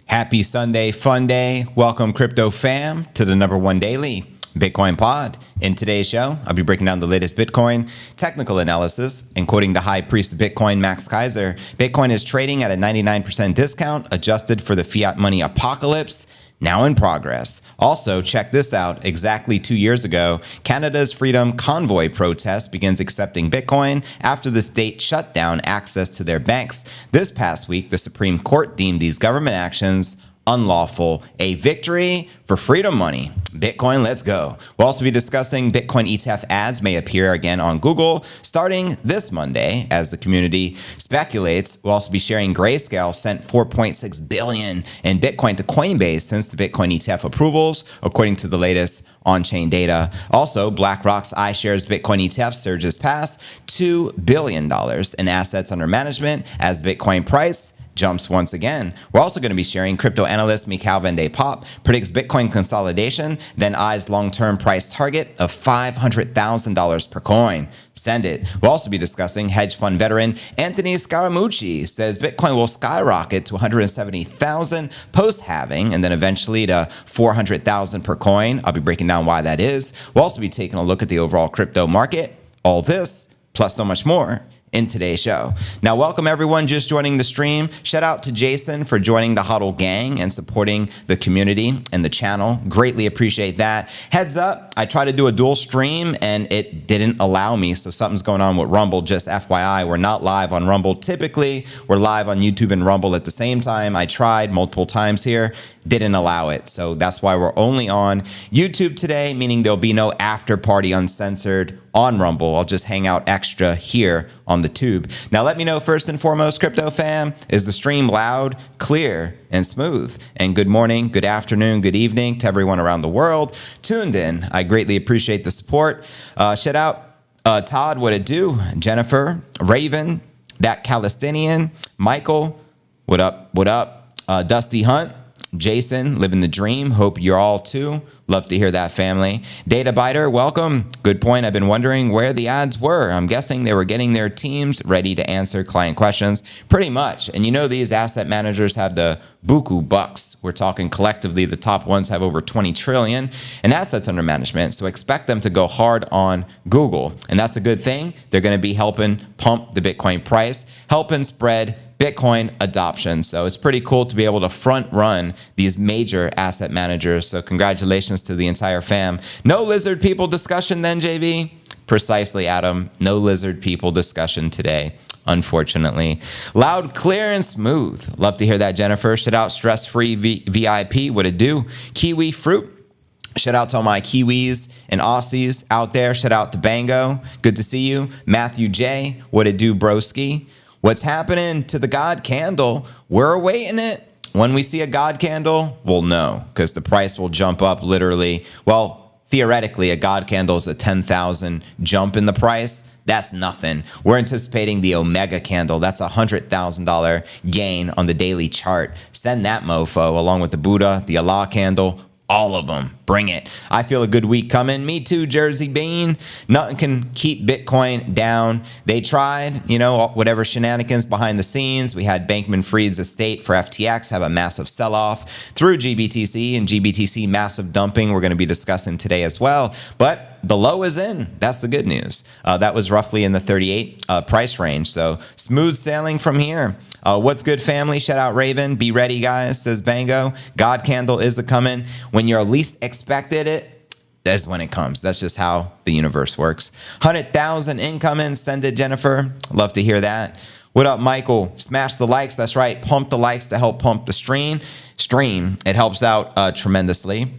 Happy Sunday, fun day. Welcome, crypto fam, to the #1 daily Bitcoin pod. In today's show, I'll be breaking down the latest Bitcoin technical analysis and quoting the high priest of Bitcoin, Max Keiser. Bitcoin is trading at a 99% discount, adjusted for the fiat money apocalypse. Now in progress. Also, check this out. Exactly 2 years ago, Canada's Freedom Convoy protest begins accepting Bitcoin after the state shut down access to their banks. This past week, the Supreme Court deemed these government actions unlawful. A victory for freedom money. Bitcoin, let's go. We'll also be discussing Bitcoin ETF ads may appear again on Google starting this Monday as the community speculates. We'll also be sharing Grayscale sent $4.6 billion in Bitcoin to Coinbase since the Bitcoin ETF approvals, according to the latest on-chain data. Also, BlackRock's iShares Bitcoin ETF surges past $2 billion in assets under management as Bitcoin price jumps once again. We're also going to be sharing crypto analyst Mikhail van de Poppe predicts Bitcoin consolidation, then eyes long-term price target of $500,000 per coin. Send it. We'll also be discussing hedge fund veteran Anthony Scaramucci says Bitcoin will skyrocket to 170,000 post-halving and then eventually to 400,000 per coin. I'll be breaking down why that is. We'll also be taking a look at the overall crypto market. All this, plus so much more, in today's show. Now, welcome everyone just joining the stream. Shout out to Jason for joining the Huddle gang and supporting the community and the channel. Greatly appreciate that. Heads up, I tried to do a dual stream and it didn't allow me. So something's going on with Rumble. Just FYI, we're not live on Rumble. Typically, we're live on YouTube and Rumble at the same time. I tried multiple times here, didn't allow it. So that's why we're only on YouTube today, meaning there'll be no after party uncensored on Rumble. I'll just hang out extra here on the tube. Now, let me know first and foremost, crypto fam, is the stream loud, clear, and smooth? And good morning, good afternoon, good evening to everyone around the world tuned in. I greatly appreciate the support. Shout out Todd, what it do? Jennifer, Raven, that Palestinian, Michael, what up, what up? Dusty Hunt, Jason, living the dream. Hope you're all too. Love to hear that, family. Data Biter, welcome. Good point. I've been wondering where the ads were. I'm guessing they were getting their teams ready to answer client questions. Pretty much. And you know, these asset managers have the buku bucks. We're talking collectively, the top ones have over 20 trillion in assets under management. So expect them to go hard on Google. And that's a good thing. They're going to be helping pump the Bitcoin price, helping spread Bitcoin adoption. So it's pretty cool to be able to front run these major asset managers. So congratulations to the entire fam. No lizard people discussion then, JB? Precisely, Adam. No lizard people discussion today, unfortunately. Loud, clear, and smooth. Love to hear that, Jennifer. Shout out Stress-Free VIP. What it do? Kiwi Fruit. Shout out to all my Kiwis and Aussies out there. Shout out to Bango. Good to see you. Matthew J. What it do, broski? What's happening to the God candle? We're awaiting it. When we see a God candle, we'll know because the price will jump up literally. Well, theoretically, a God candle is a 10,000 jump in the price. That's nothing. We're anticipating the Omega candle. That's a $100,000 gain on the daily chart. Send that mofo along with the Buddha, the Allah candle, all of them. Bring it. I feel a good week coming. Me too, Jersey Bean. Nothing can keep Bitcoin down. They tried, you know, whatever shenanigans behind the scenes. We had Bankman-Fried's estate for FTX have a massive sell-off through GBTC and GBTC massive dumping. We're going to be discussing today as well. But the low is in. That's the good news. That was roughly in the 38 price range. So smooth sailing from here. What's good, family? Shout out Raven. Be ready, guys, says Bango. God candle is a coming. When you're least expected it, that's when it comes. That's just how the universe works. 100,000 incoming. Send it, Jennifer. Love to hear that. What up, Michael? Smash the likes. That's right. Pump the likes to help pump the stream. It helps out tremendously.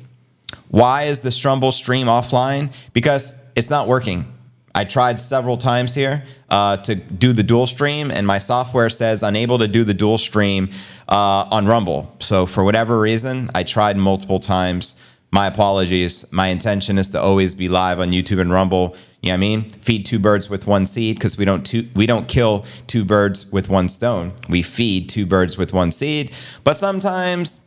Why is the Strumble stream offline? Because it's not working. I tried several times here to do the dual stream, and my software says unable to do the dual stream on Rumble. So for whatever reason, I tried multiple times. My apologies. My intention is to always be live on YouTube and Rumble. You know what I mean? Feed two birds with one seed, because we don't kill two birds with one stone. We feed two birds with one seed. But sometimes,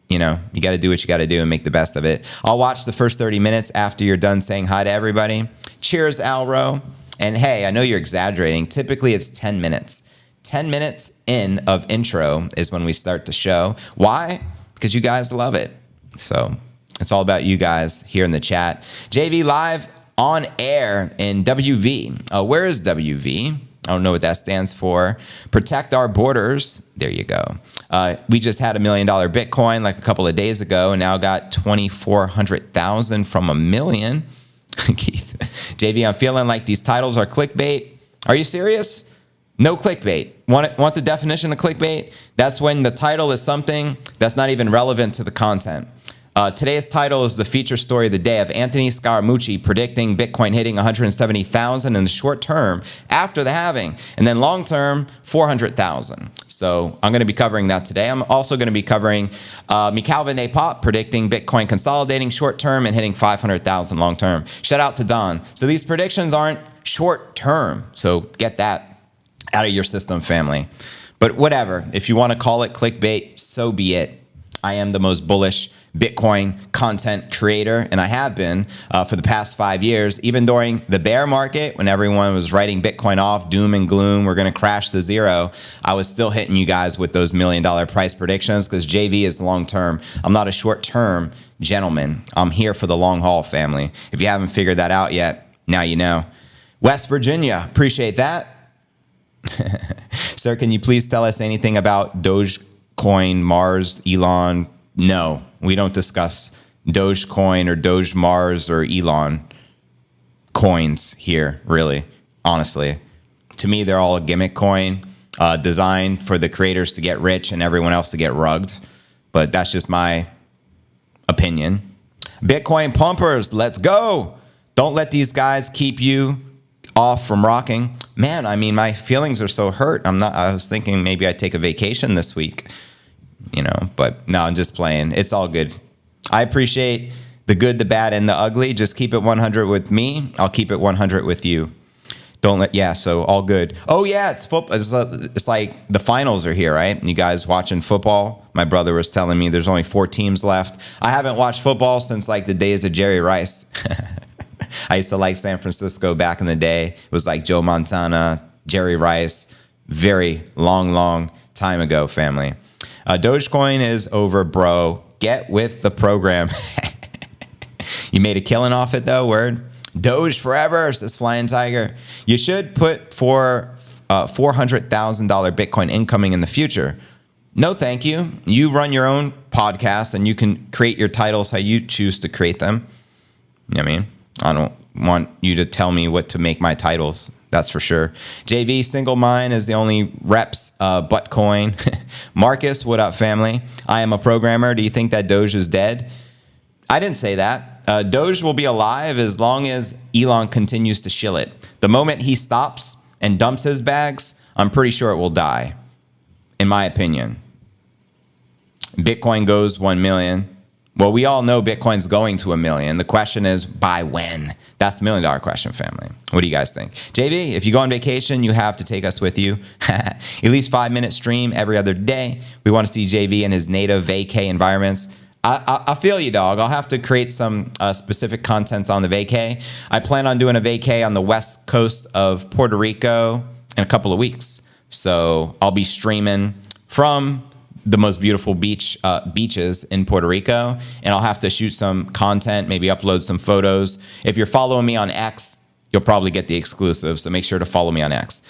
you know, you got to do what you got to do and make the best of it. I'll watch the first 30 minutes after you're done saying hi to everybody. Cheers, Alro. And hey, I know you're exaggerating. Typically, it's 10 minutes. 10 minutes in of intro is when we start the show. Why? Because you guys love it. So it's all about you guys here in the chat. JV live on air in WV. Where is WV? I don't know what that stands for. Protect our borders. There you go. We just had $1 million Bitcoin like a couple of days ago, and now got 2,400,000 from $1 million. Keith, JV, I'm feeling like these titles are clickbait. Are you serious? No clickbait. Want the definition of clickbait? That's when the title is something that's not even relevant to the content. Today's title is the feature story of the day of Anthony Scaramucci predicting Bitcoin hitting 170,000 in the short term after the halving, and then long term 400,000. So I'm going to be covering that today. I'm also going to be covering Calvin A. Pop predicting Bitcoin consolidating short term and hitting 500,000 long term. Shout out to Don. So these predictions aren't short term. So get that out of your system, family. But whatever. If you want to call it clickbait, so be it. I am the most bullish Bitcoin content creator, and I have been for the past 5 years. Even during the bear market, when everyone was writing Bitcoin off, doom and gloom, we're going to crash to zero, I was still hitting you guys with those $1 million price predictions because JV is long-term. I'm not a short-term gentleman. I'm here for the long haul, family. If you haven't figured that out yet, now you know. West Virginia, appreciate that. Sir, can you please tell us anything about Dogecoin, Mars, Elon? No, we don't discuss Dogecoin or Doge Mars or Elon coins here, really, honestly. To me, they're all a gimmick coin designed for the creators to get rich and everyone else to get rugged. But that's just my opinion. Bitcoin pumpers, let's go. Don't let these guys keep you off from rocking. Man, I mean, my feelings are so hurt. I was thinking maybe I'd take a vacation this week. But no, I'm just playing. It's all good. I appreciate the good, the bad, and the ugly. Just keep it 100 with me. I'll keep it 100 with you. So all good. Oh yeah, it's football. It's like the finals are here, right? You guys watching football? My brother was telling me there's only 4 teams left. I haven't watched football since like the days of Jerry Rice. I used to like San Francisco back in the day. It was like Joe Montana, Jerry Rice. Very long time ago, family. Dogecoin is over, bro. Get with the program. You made a killing off it, though. Word. Doge forever, says Flying Tiger. You should put for $400,000 Bitcoin incoming in the future. No, thank you. You run your own podcast, and you can create your titles how you choose to create them. You know what I mean? I don't want you to tell me what to make my titles. That's for sure. JV, single mine is the only reps butt coin. Marcus, what up, family? I am a programmer. Do you think that Doge is dead? I didn't say that. Doge will be alive as long as Elon continues to shill it. The moment he stops and dumps his bags, I'm pretty sure it will die, in my opinion. Bitcoin goes 1 million. Well, we all know Bitcoin's going to 1 million. The question is, by when? That's the $1 million question, family. What do you guys think? JV, if you go on vacation, you have to take us with you. At least 5-minute stream every other day. We want to see JV in his native vacay environments. I feel you, dog. I'll have to create some specific contents on the vacay. I plan on doing a vacay on the west coast of Puerto Rico in a couple of weeks. So I'll be streaming from the most beautiful beaches in Puerto Rico, and I'll have to shoot some content, maybe upload some photos. If you're following me on X, you'll probably get the exclusive, so make sure to follow me on X.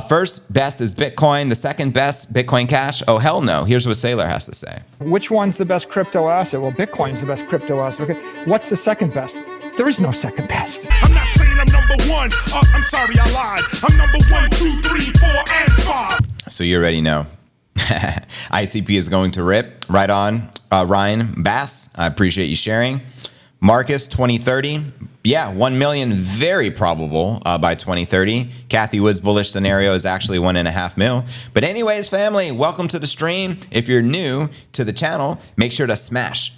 First best is Bitcoin. The second best, Bitcoin Cash. Oh, hell no. Here's what Sailor has to say. Which one's the best crypto asset? Well, Bitcoin's the best crypto asset. Okay. What's the second best? There is no second best. I'm not saying I'm number one. I'm sorry, I lied. I'm number 1, 2, 3, 4, and 5. So you already know. ICP is going to rip. Right on. Ryan Bass, I appreciate you sharing. Marcus, 2030. Yeah, 1 million, very probable by 2030. Kathy Wood's bullish scenario is actually 1.5 mil. But anyways, family, welcome to the stream. If you're new to the channel, make sure to smash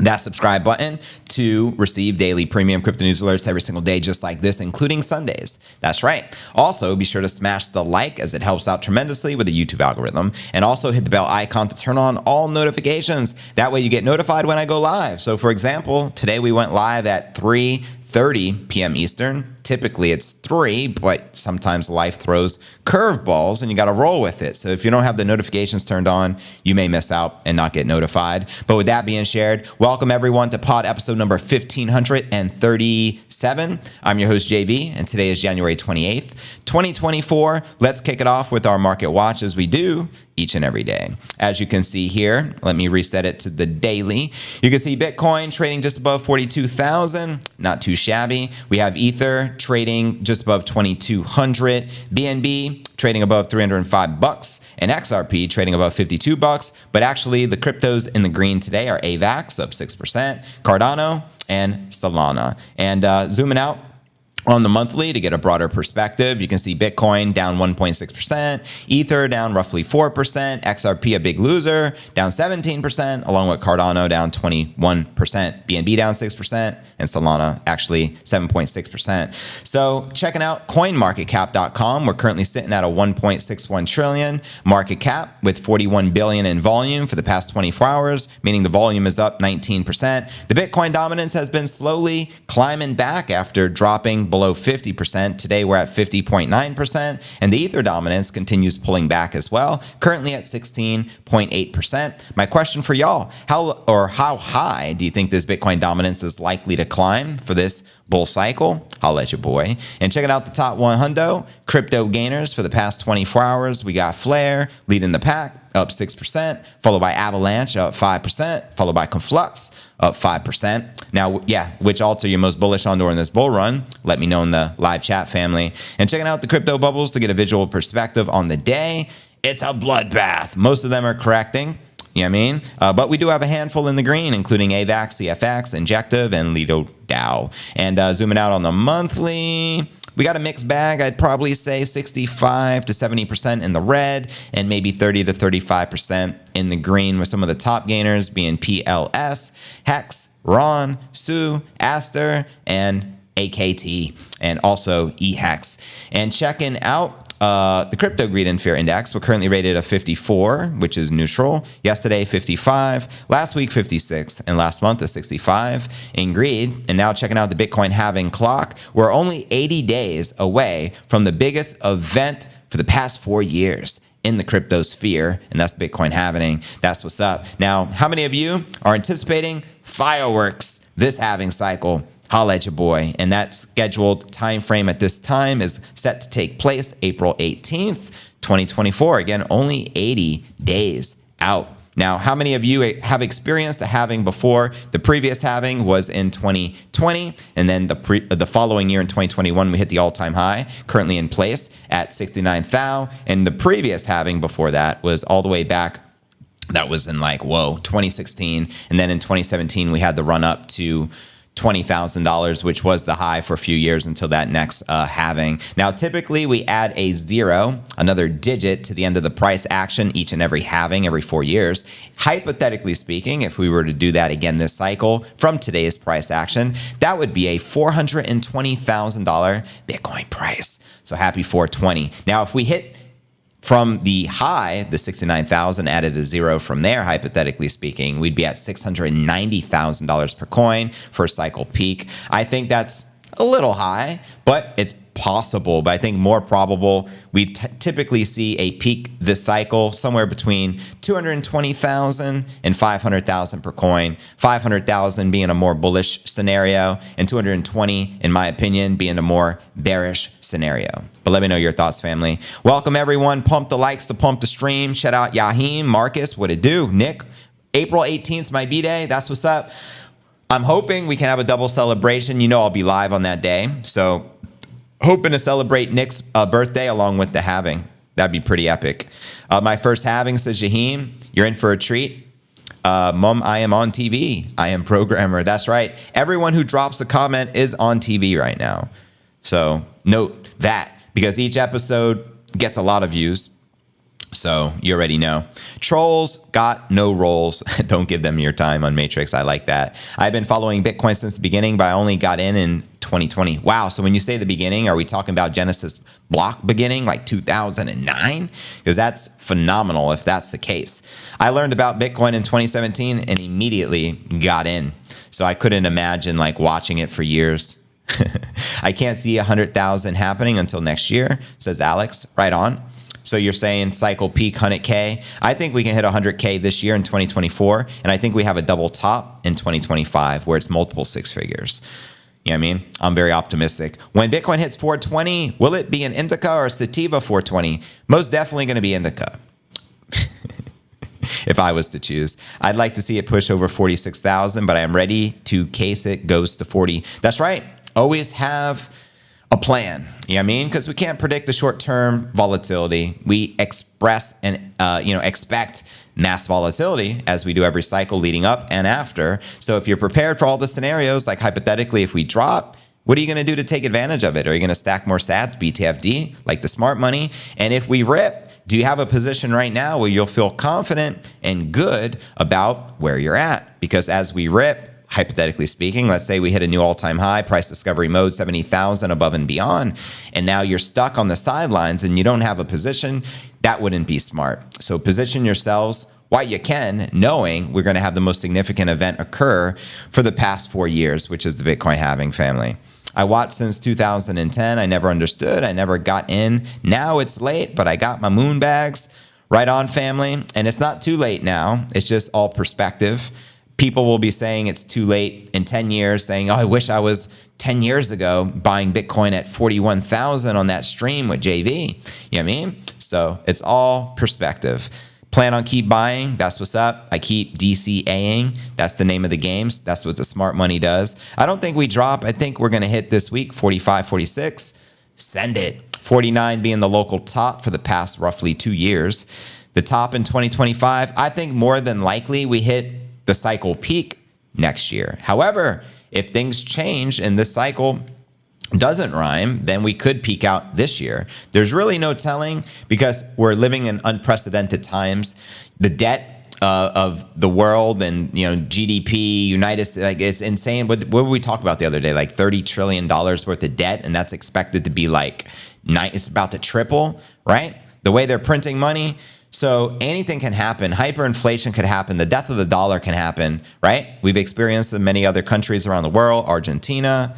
that subscribe button to receive daily premium crypto news alerts every single day, just like this, including Sundays. That's right. Also, be sure to smash the like, as it helps out tremendously with the YouTube algorithm, and also hit the bell icon to turn on all notifications. That way you get notified when I go live. So for example, today we went live at 3:30 p.m. Eastern, typically it's 3, but sometimes life throws curveballs and you got to roll with it. So if you don't have the notifications turned on, you may miss out and not get notified. But with that being shared, welcome everyone to pod episode number 1537. I'm your host JV, and today is January 28th, 2024. Let's kick it off with our market watch as we do each and every day. As you can see here, let me reset it to the daily. You can see Bitcoin trading just above 42,000, not too shabby. We have Ether trading just above 2,200, BNB trading above $305, and XRP trading above $52. But actually, the cryptos in the green today are AVAX up 6%, Cardano, and Solana. And zooming out on the monthly to get a broader perspective, you can see Bitcoin down 1.6%, Ether down roughly 4%, XRP a big loser, down 17%, along with Cardano down 21%, BNB down 6%, and Solana actually 7.6%. So checking out coinmarketcap.com, we're currently sitting at a 1.61 trillion market cap with 41 billion in volume for the past 24 hours, meaning the volume is up 19%. The Bitcoin dominance has been slowly climbing back after dropping below 50%. Today we're at 50.9%, and the Ether dominance continues pulling back as well, currently at 16.8%. My question for y'all, how high do you think this Bitcoin dominance is likely to climb for this bull cycle? I'll let you boy. And checking out the top 100 crypto gainers for the past 24 hours, we got Flare leading the pack, up 6%, followed by Avalanche, up 5%, followed by Conflux, up 5%. Now, yeah, which alts are you most bullish on during this bull run? Let me know in the live chat, family. And checking out the crypto bubbles to get a visual perspective on the day. It's a bloodbath. Most of them are correcting. You know what I mean? But we do have a handful in the green, including AVAX, CFX, Injective, and Lido DAO. And zooming out on the monthly, we got a mixed bag. I'd probably say 65 to 70% in the red and maybe 30 to 35% in the green, with some of the top gainers being PLS, Hex, Ron, Sue, Aster, and AKT, and also eHex. And checking out the Crypto Greed and Fear Index, we're currently rated a 54, which is neutral. Yesterday, 55. Last week, 56. And last month, a 65 in greed. And now checking out the Bitcoin halving clock, we're only 80 days away from the biggest event for the past 4 years in the crypto sphere, and that's Bitcoin halving. That's what's up. Now, how many of you are anticipating fireworks this halving cycle? Holla at your boy. And that scheduled time frame at this time is set to take place April 18th, 2024. Again, only 80 days out. Now, how many of you have experienced the halving before? The previous halving was in 2020, and then the following year in 2021, we hit the all-time high, currently in place at 69,000. And the previous halving before that was all the way back. That was in 2016. And then in 2017, we had the run up to $20,000, which was the high for a few years until that next halving. Now, typically we add a 0, another digit, to the end of the price action each and every halving every 4 years. Hypothetically speaking, if we were to do that again this cycle from today's price action, that would be a $420,000 Bitcoin price. So happy 420. Now, if we hit from the high, the 69,000, added a 0 from there, hypothetically speaking, we'd be at $690,000 per coin for a cycle peak. I think that's a little high, but it's possible. But I think more probable, we typically see a peak this cycle somewhere between 220,000 and 500,000 per coin. 500,000 being a more bullish scenario, and 220, in my opinion, being a more bearish scenario. But let me know your thoughts, family. Welcome, everyone. Pump the likes to pump the stream. Shout out Yahim, Marcus, what it do? Nick, April 18th, my B-Day. That's what's up. I'm hoping we can have a double celebration. You know I'll be live on that day. So hoping to celebrate Nick's birthday along with the halving. That'd be pretty epic. My first halving, says Yahim. You're in for a treat. Mom, I am on TV. I am programmer. That's right. Everyone who drops a comment is on TV right now. So note that, because each episode gets a lot of views. So you already know. Trolls got no roles. Don't give them your time on Matrix. I like that. I've been following Bitcoin since the beginning, but I only got in 2020. Wow. So when you say the beginning, are we talking about Genesis block beginning, like 2009? Because that's phenomenal if that's the case. I learned about Bitcoin in 2017 and immediately got in. So I couldn't imagine watching it for years. I can't see 100,000 happening until next year, says Alex. Right on. So you're saying cycle peak 100K. I think we can hit 100K this year in 2024. And I think we have a double top in 2025 where it's multiple six figures. You know what I mean? I'm very optimistic. When Bitcoin hits 420, will it be an indica or a sativa 420? Most definitely going to be indica. If I was to choose, I'd like to see it push over 46,000, but I am ready to case it goes to 40. That's right. Always have a plan. You know what I mean? Because we can't predict the short-term volatility. We express and expect mass volatility as we do every cycle leading up and after. So if you're prepared for all the scenarios, like hypothetically, if we drop, what are you going to do to take advantage of it? Are you going to stack more sats, BTFD, like the smart money? And if we rip, do you have a position right now where you'll feel confident and good about where you're at? Because as we rip, hypothetically speaking, let's say we hit a new all-time high, price discovery mode, 70,000 above and beyond, and now you're stuck on the sidelines and you don't have a position, that wouldn't be smart. So position yourselves while you can, knowing we're going to have the most significant event occur for the past 4 years, which is the Bitcoin halving, family. I watched since 2010. I never understood. I never got in. Now it's late, but I got my moon bags. Right on, family. And it's not too late now. It's just all perspective. People will be saying it's too late in 10 years, saying, oh, I wish I was 10 years ago buying Bitcoin at 41,000 on that stream with JV. You know what I mean? So it's all perspective. Plan on keep buying. That's what's up. I keep DCAing. That's the name of the games. That's what the smart money does. I don't think we drop. I think we're going to hit this week 45, 46. Send it. 49 being the local top for the past roughly 2 years. The top in 2025, I think more than likely we hit the cycle peak next year. However, if things change and this cycle doesn't rhyme, then we could peak out this year. There's really no telling because we're living in unprecedented times. The debt of the world and GDP, United States, like it's insane. What did we talk about the other day? Like $30 trillion worth of debt, and that's expected to be it's about to triple, right? The way they're printing money. So anything can happen. Hyperinflation could happen. The death of the dollar can happen, right? We've experienced in many other countries around the world, Argentina,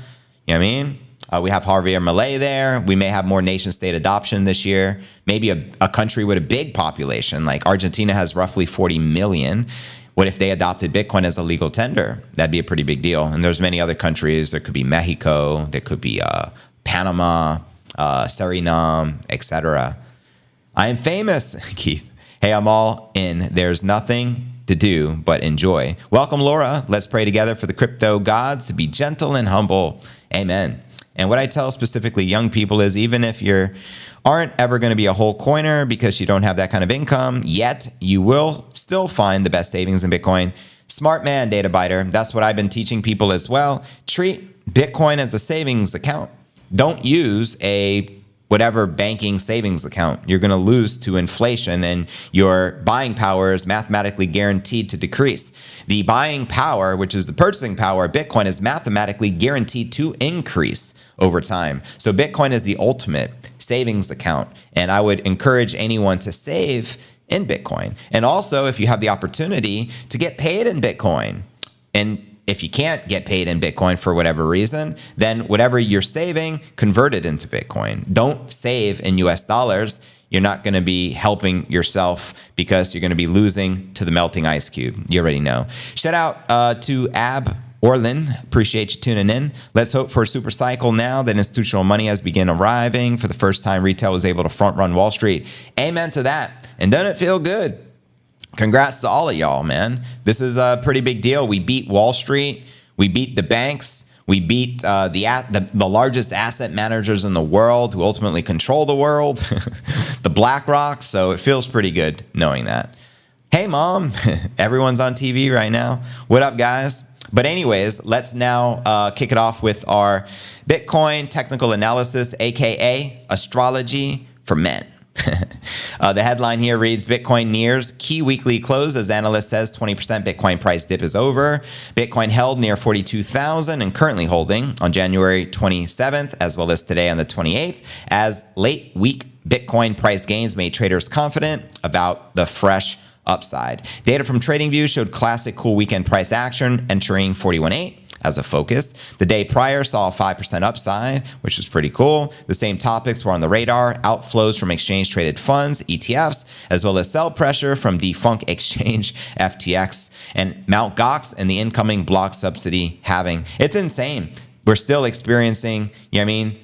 you know what I mean? We have Javier Milei there. We may have more nation state adoption this year. Maybe a country with a big population, like Argentina has roughly 40 million. What if they adopted Bitcoin as a legal tender? That'd be a pretty big deal. And there's many other countries. There could be Mexico. There could be Panama, Suriname, etc. I am famous, Keith. Hey, I'm all in. There's nothing to do but enjoy. Welcome, Laura. Let's pray together for the crypto gods to be gentle and humble. Amen. And what I tell specifically young people is even if you aren't ever going to be a whole coiner because you don't have that kind of income yet, you will still find the best savings in Bitcoin. Smart man, data biter. That's what I've been teaching people as well. Treat Bitcoin as a savings account. Don't use a whatever banking savings account. You're going to lose to inflation and your buying power is mathematically guaranteed to decrease. The buying power, which is the purchasing power of Bitcoin, is mathematically guaranteed to increase over time. So Bitcoin is the ultimate savings account. And I would encourage anyone to save in Bitcoin. And also, if you have the opportunity to get paid in Bitcoin, and if you can't get paid in Bitcoin for whatever reason, then whatever you're saving, convert it into Bitcoin. Don't save in US dollars. You're not going to be helping yourself because you're going to be losing to the melting ice cube. You already know. Shout out to Ab Orlin. Appreciate you tuning in. Let's hope for a super cycle now that institutional money has begun arriving. For the first time, retail was able to front run Wall Street. Amen to that. And doesn't it feel good? Congrats to all of y'all, man. This is a pretty big deal. We beat Wall Street. We beat the banks. We beat the largest asset managers in the world who ultimately control the world, the BlackRock. So it feels pretty good knowing that. Hey, Mom. Everyone's on TV right now. What up, guys? But anyways, let's now kick it off with our Bitcoin technical analysis, aka astrology for men. The headline here reads, Bitcoin nears key weekly close as analyst says 20% Bitcoin price dip is over. Bitcoin held near 42,000 and currently holding on January 27th as well as today on the 28th as late week Bitcoin price gains made traders confident about the fresh upside. Data from TradingView showed classic cool weekend price action entering 41.8 as a focus. The day prior saw a 5% upside, which was pretty cool. The same topics were on the radar: outflows from exchange-traded funds, ETFs, as well as sell pressure from defunct exchange FTX and Mt. Gox and the incoming block subsidy halving. It's insane. We're still experiencing,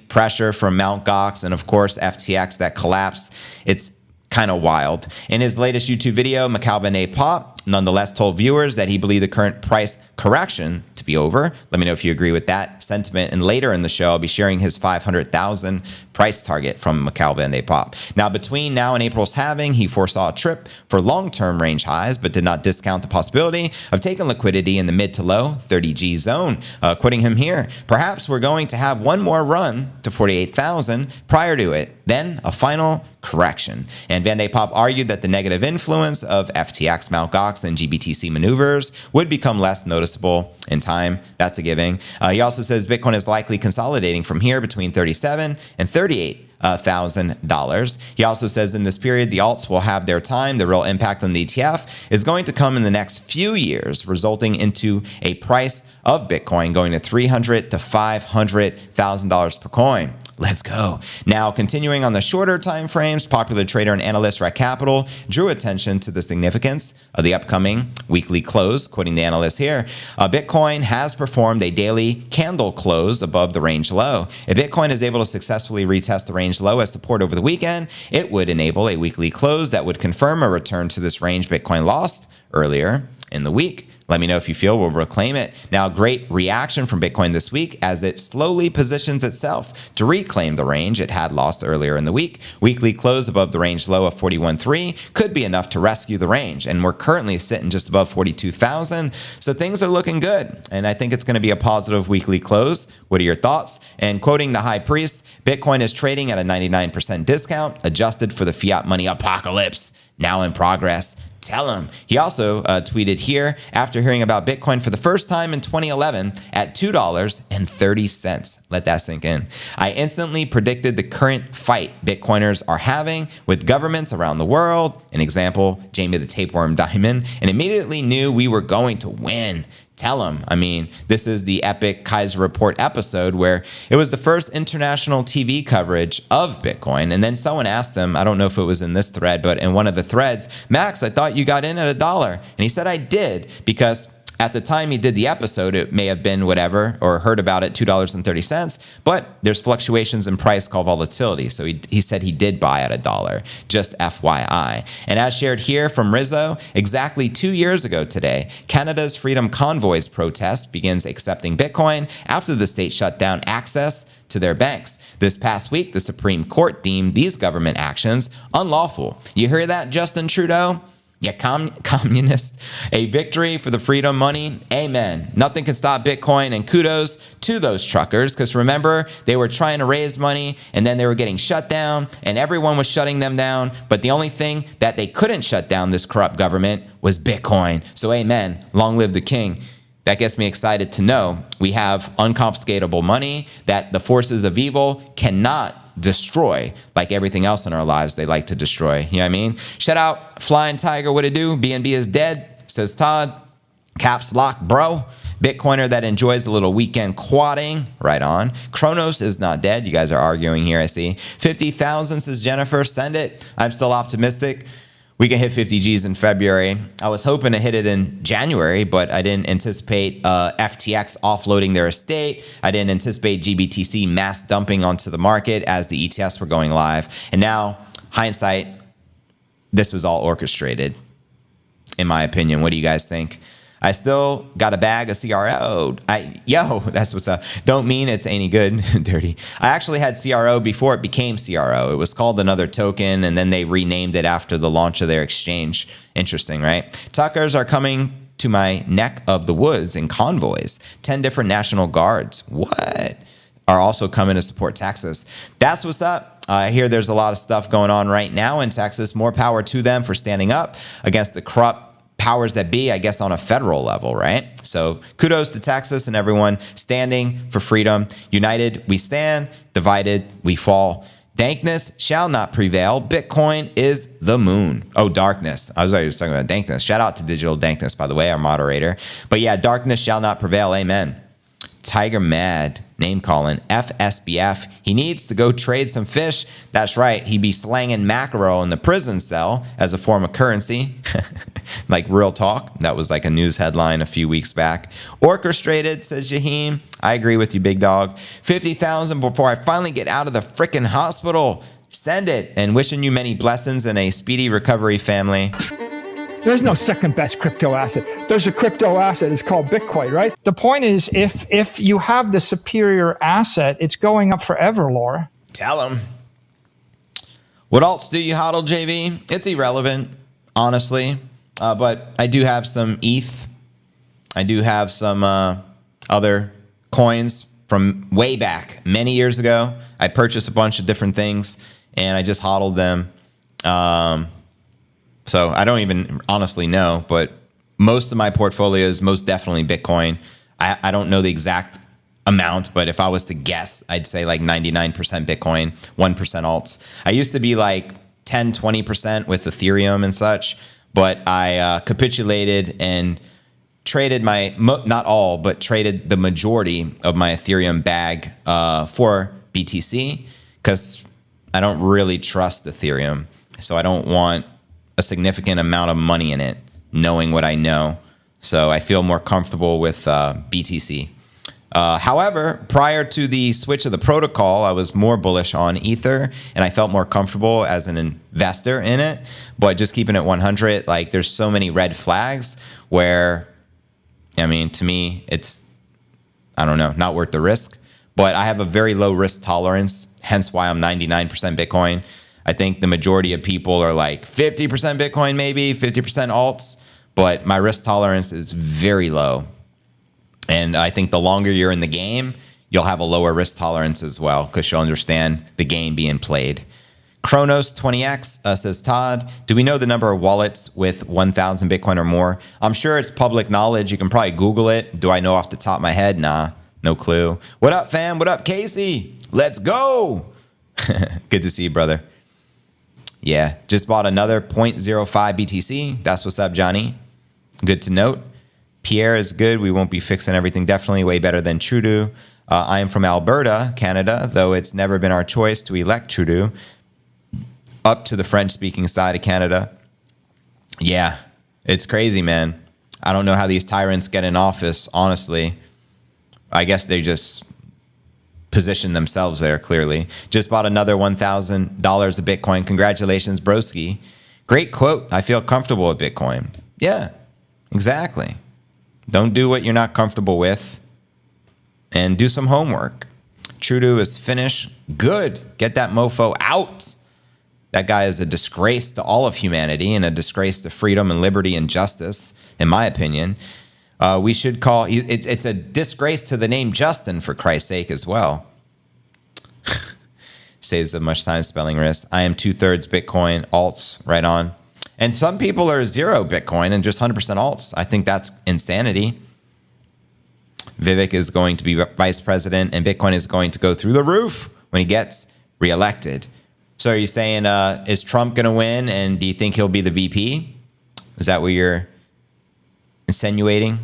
pressure from Mt. Gox and, of course, FTX that collapsed. It's kind of wild. In his latest YouTube video, Macau Bene Pop nonetheless told viewers that he believed the current price correction to be over. Let me know if you agree with that sentiment. And later in the show, I'll be sharing his 500,000 price target from Macau Bene Pop. Now, between now and April's halving, he foresaw a trip for long-term range highs, but did not discount the possibility of taking liquidity in the mid to low 30G zone. Quoting him here, "Perhaps we're going to have one more run to 48,000 prior to it, then a final correction." And Van de Pop argued that the negative influence of FTX, Mt. Gox, and GBTC maneuvers would become less noticeable in time. That's a giving. He also says Bitcoin is likely consolidating from here between $37,000 and $38,000. He also says in this period, the alts will have their time. The real impact on the ETF is going to come in the next few years, resulting into a price of Bitcoin going to $300,000 to $500,000 per coin. Let's go. Now, continuing on the shorter time frames, popular trader and analyst Red Capital drew attention to the significance of the upcoming weekly close. Quoting the analyst here, Bitcoin has performed a daily candle close above the range low. If Bitcoin is able to successfully retest the range low as support over the weekend, it would enable a weekly close that would confirm a return to this range Bitcoin lost earlier in the week. Let me know if you feel we'll reclaim it. Now, great reaction from Bitcoin this week as it slowly positions itself to reclaim the range it had lost earlier in the week. Weekly close above the range low of 41.3 could be enough to rescue the range. And we're currently sitting just above 42,000. So things are looking good. And I think it's going to be a positive weekly close. What are your thoughts? And quoting the high priest, Bitcoin is trading at a 99% discount adjusted for the fiat money apocalypse now in progress. Tell him. He also tweeted here after hearing about Bitcoin for the first time in 2011 at $2.30. Let that sink in. "I instantly predicted the current fight Bitcoiners are having with governments around the world, an example, Jamie the Tapeworm Diamond, and immediately knew we were going to win." Tell him. This is the epic Kaiser Report episode where it was the first international TV coverage of Bitcoin. And then someone asked him, I don't know if it was in this thread, but in one of the threads, "Max, I thought you got in at $1. And he said, "I did," because at the time he did the episode, it may have been whatever, or heard about it, $2.30, but there's fluctuations in price called volatility. So he said he did buy at $1, just FYI. And as shared here from Rizzo, exactly 2 years ago today, Canada's Freedom Convoys protest begins accepting Bitcoin after the state shut down access to their banks. This past week, the Supreme Court deemed these government actions unlawful. You hear that, Justin Trudeau? Yeah, communist. A victory for the freedom money. Amen. Nothing can stop Bitcoin, and kudos to those truckers, because remember, they were trying to raise money and then they were getting shut down and everyone was shutting them down. But the only thing that they couldn't shut down, this corrupt government, was Bitcoin. So amen. Long live the king. That gets me excited to know we have unconfiscatable money that the forces of evil cannot destroy, like everything else in our lives they like to destroy. You know what I mean? Shout out Flying Tiger, what it do? BNB is dead, says Todd. Caps lock, bro. Bitcoiner that enjoys a little weekend quadding. Right on. Kronos is not dead. You guys are arguing here, I see. 50,000, says Jennifer. Send it. I'm still optimistic. We can hit 50 Gs in February. I was hoping to hit it in January, but I didn't anticipate FTX offloading their estate. I didn't anticipate GBTC mass dumping onto the market as the ETFs were going live. And now, hindsight, this was all orchestrated, in my opinion. What do you guys think? I still got a bag of CRO. That's what's up. Don't mean it's any good. Dirty. I actually had CRO before it became CRO. It was called another token, and then they renamed it after the launch of their exchange. Interesting, right? Tuckers are coming to my neck of the woods in convoys. 10 different National Guards. What? Are also coming to support Texas. That's what's up. I hear there's a lot of stuff going on right now in Texas. More power to them for standing up against the corrupt powers that be, I guess, on a federal level, right? So kudos to Texas and everyone standing for freedom. United we stand, divided we fall. Dankness shall not prevail. Bitcoin is the moon. Oh, darkness. I was already talking about dankness. Shout out to Digital Dankness, by the way, our moderator. But yeah, darkness shall not prevail. Amen. Tiger Mad, name calling, FSBF. He needs to go trade some fish. That's right. He be slanging mackerel in the prison cell as a form of currency. Like real talk. That was like a news headline a few weeks back. Orchestrated, says Jaheim. I agree with you, big dog. 50,000 before I finally get out of the frickin' hospital. Send it. And wishing you many blessings and a speedy recovery, family. There's no second best crypto asset. There's a crypto asset. It's called Bitcoin, right? The point is, if you have the superior asset, it's going up forever, Laura. Tell him. What alts do you hodl, JV? It's irrelevant, honestly. But I do have some ETH. I do have some other coins from way back, many years ago. I purchased a bunch of different things, and I just hodled them. So I don't even honestly know, but most of my portfolio is most definitely Bitcoin. I don't know the exact amount, but if I was to guess, I'd say like 99% Bitcoin, 1% alts. I used to be like 10, 20% with Ethereum and such, but I capitulated and traded not all, but traded the majority of my Ethereum bag for BTC because I don't really trust Ethereum. So I don't want a significant amount of money in it, knowing what I know. So I feel more comfortable with BTC. However, prior to the switch of the protocol, I was more bullish on Ether, and I felt more comfortable as an investor in it. But just keeping it 100, like there's so many red flags where, I mean, to me, it's, I don't know, not worth the risk. But I have a very low risk tolerance, hence why I'm 99% Bitcoin. I think the majority of people are like 50% Bitcoin, maybe 50% alts, but my risk tolerance is very low. And I think the longer you're in the game, you'll have a lower risk tolerance as well because you'll understand the game being played. Chronos 20X says, Todd, do we know the number of wallets with 1,000 Bitcoin or more? I'm sure it's public knowledge. You can probably Google it. Do I know off the top of my head? Nah, no clue. What up, fam? What up, Casey? Let's go. Good to see you, brother. Yeah, just bought another 0.05 BTC. That's what's up, Johnny. Good to note. Pierre is good. We won't be fixing everything. Definitely way better than Trudeau. I am from Alberta, Canada, though it's never been our choice to elect Trudeau up to the French-speaking side of Canada. Yeah, it's crazy, man. I don't know how these tyrants get in office, honestly. I guess they just position themselves there, clearly. Just bought another $1,000 of Bitcoin. Congratulations, broski. Great quote. I feel comfortable with Bitcoin. Yeah, exactly. Don't do what you're not comfortable with and do some homework. Trudeau is finished. Good. Get that mofo out. That guy is a disgrace to all of humanity and a disgrace to freedom and liberty and justice, in my opinion. We should call it's a disgrace to the name Justin, for Christ's sake, as well. Saves a much time spelling risk. I am 2/3 Bitcoin, alts, right on. And some people are 0 Bitcoin and just 100% alts. I think that's insanity. Vivek is going to be vice president, and Bitcoin is going to go through the roof when he gets reelected. So are you saying, is Trump going to win, and do you think he'll be the VP? Is that what you're insinuating?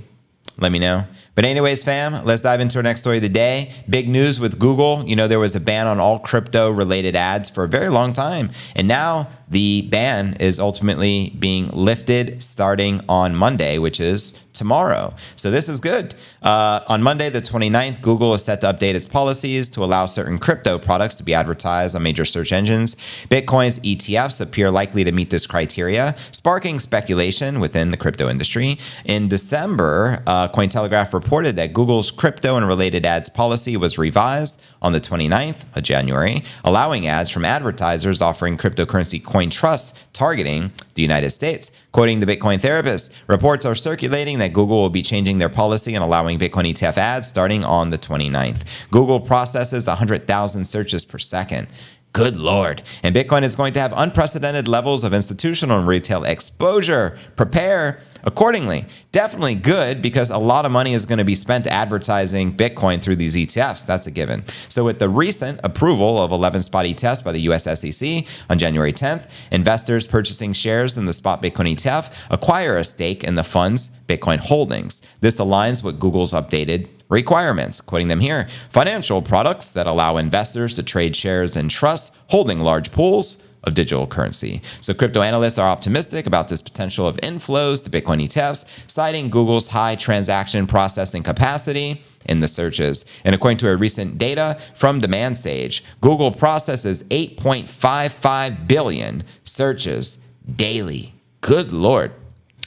Let me know. But anyways, fam, let's dive into our next story of the day. Big news with Google. You know, there was a ban on all crypto-related ads for a very long time. And now the ban is ultimately being lifted starting on Monday, which is tomorrow. So this is good. On Monday, the 29th, Google is set to update its policies to allow certain crypto products to be advertised on major search engines. Bitcoin's ETFs appear likely to meet this criteria, sparking speculation within the crypto industry. In December, Cointelegraph reported that Google's crypto and related ads policy was revised on the 29th of January, allowing ads from advertisers offering cryptocurrency coin trusts targeting the United States. Quoting the Bitcoin Therapist, reports are circulating that Google will be changing their policy and allowing Bitcoin ETF ads starting on the 29th. Google processes 100,000 searches per second. Good Lord. And Bitcoin is going to have unprecedented levels of institutional and retail exposure. Prepare accordingly. Definitely good, because a lot of money is going to be spent advertising Bitcoin through these ETFs. That's a given. So with the recent approval of 11 spot ETFs by the US SEC on January 10th, investors purchasing shares in the spot Bitcoin ETF acquire a stake in the fund's Bitcoin holdings. This aligns with Google's updated requirements. Quoting them here, financial products that allow investors to trade shares and trusts holding large pools of digital currency. So crypto analysts are optimistic about this potential of inflows to Bitcoin ETFs, citing Google's high transaction processing capacity in the searches. And according to a recent data from Demand Sage, Google processes 8.55 billion searches daily. Good Lord.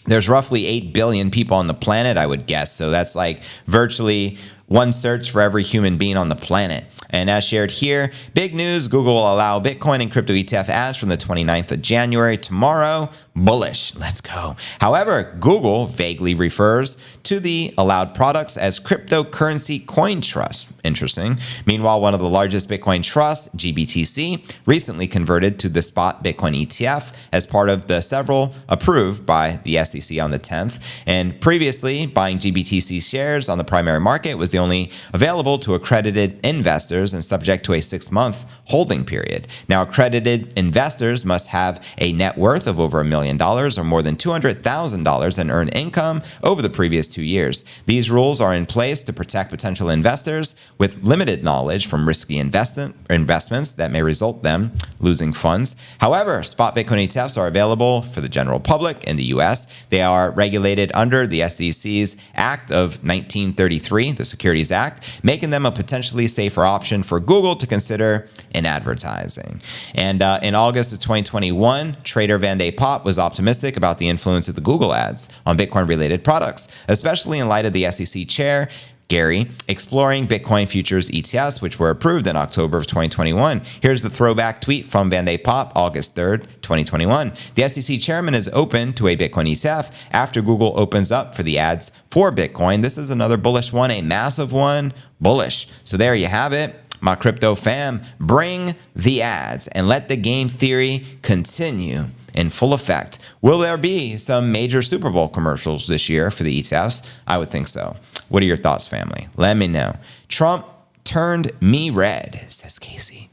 There's roughly 8 billion people on the planet, I would guess. So that's like virtually one search for every human being on the planet. And as shared here, big news, Google will allow Bitcoin and crypto ETF ads from the 29th of January, tomorrow. Bullish. Let's go. However, Google vaguely refers to the allowed products as cryptocurrency coin trusts. Interesting. Meanwhile, one of the largest Bitcoin trusts, GBTC, recently converted to the spot Bitcoin ETF as part of the several approved by the SEC on the 10th. And previously, buying GBTC shares on the primary market was the only available to accredited investors and subject to a 6-month holding period. Now, accredited investors must have a net worth of over $1 million or more than $200,000 in earned income over the previous 2 years. These rules are in place to protect potential investors with limited knowledge from risky investments that may result them losing funds. However, spot Bitcoin ETFs are available for the general public in the US. They are regulated under the SEC's Act of 1933, the Securities Act, making them a potentially safer option for Google to consider in advertising. And in August of 2021, trader Van de Pop was optimistic about the influence of the Google ads on Bitcoin-related products, especially in light of the SEC chair, Gary, exploring Bitcoin futures ETFs, which were approved in October of 2021. Here's the throwback tweet from Van de Pop, August 3rd, 2021. The SEC chairman is open to a Bitcoin ETF after Google opens up for the ads for Bitcoin. This is another bullish one, a massive one, bullish. So there you have it. My crypto fam, bring the ads and let the game theory continue in full effect. Will there be some major Super Bowl commercials this year for the ETFs? I would think so. What are your thoughts, family? Let me know. Trump turned me red, says Casey.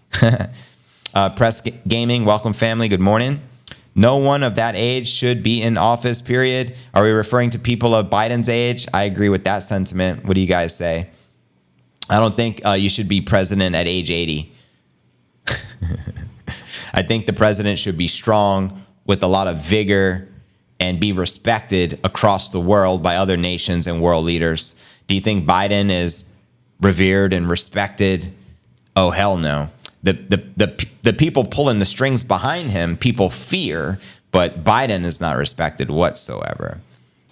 Press Gaming, welcome, family. Good morning. No one of that age should be in office, period. Are we referring to people of Biden's age? I agree with that sentiment. What do you guys say? I don't think you should be president at age 80. I think the president should be strong with a lot of vigor and be respected across the world by other nations and world leaders. Do you think Biden is revered and respected? Oh, hell no. The people pulling the strings behind him, people fear, but Biden is not respected whatsoever.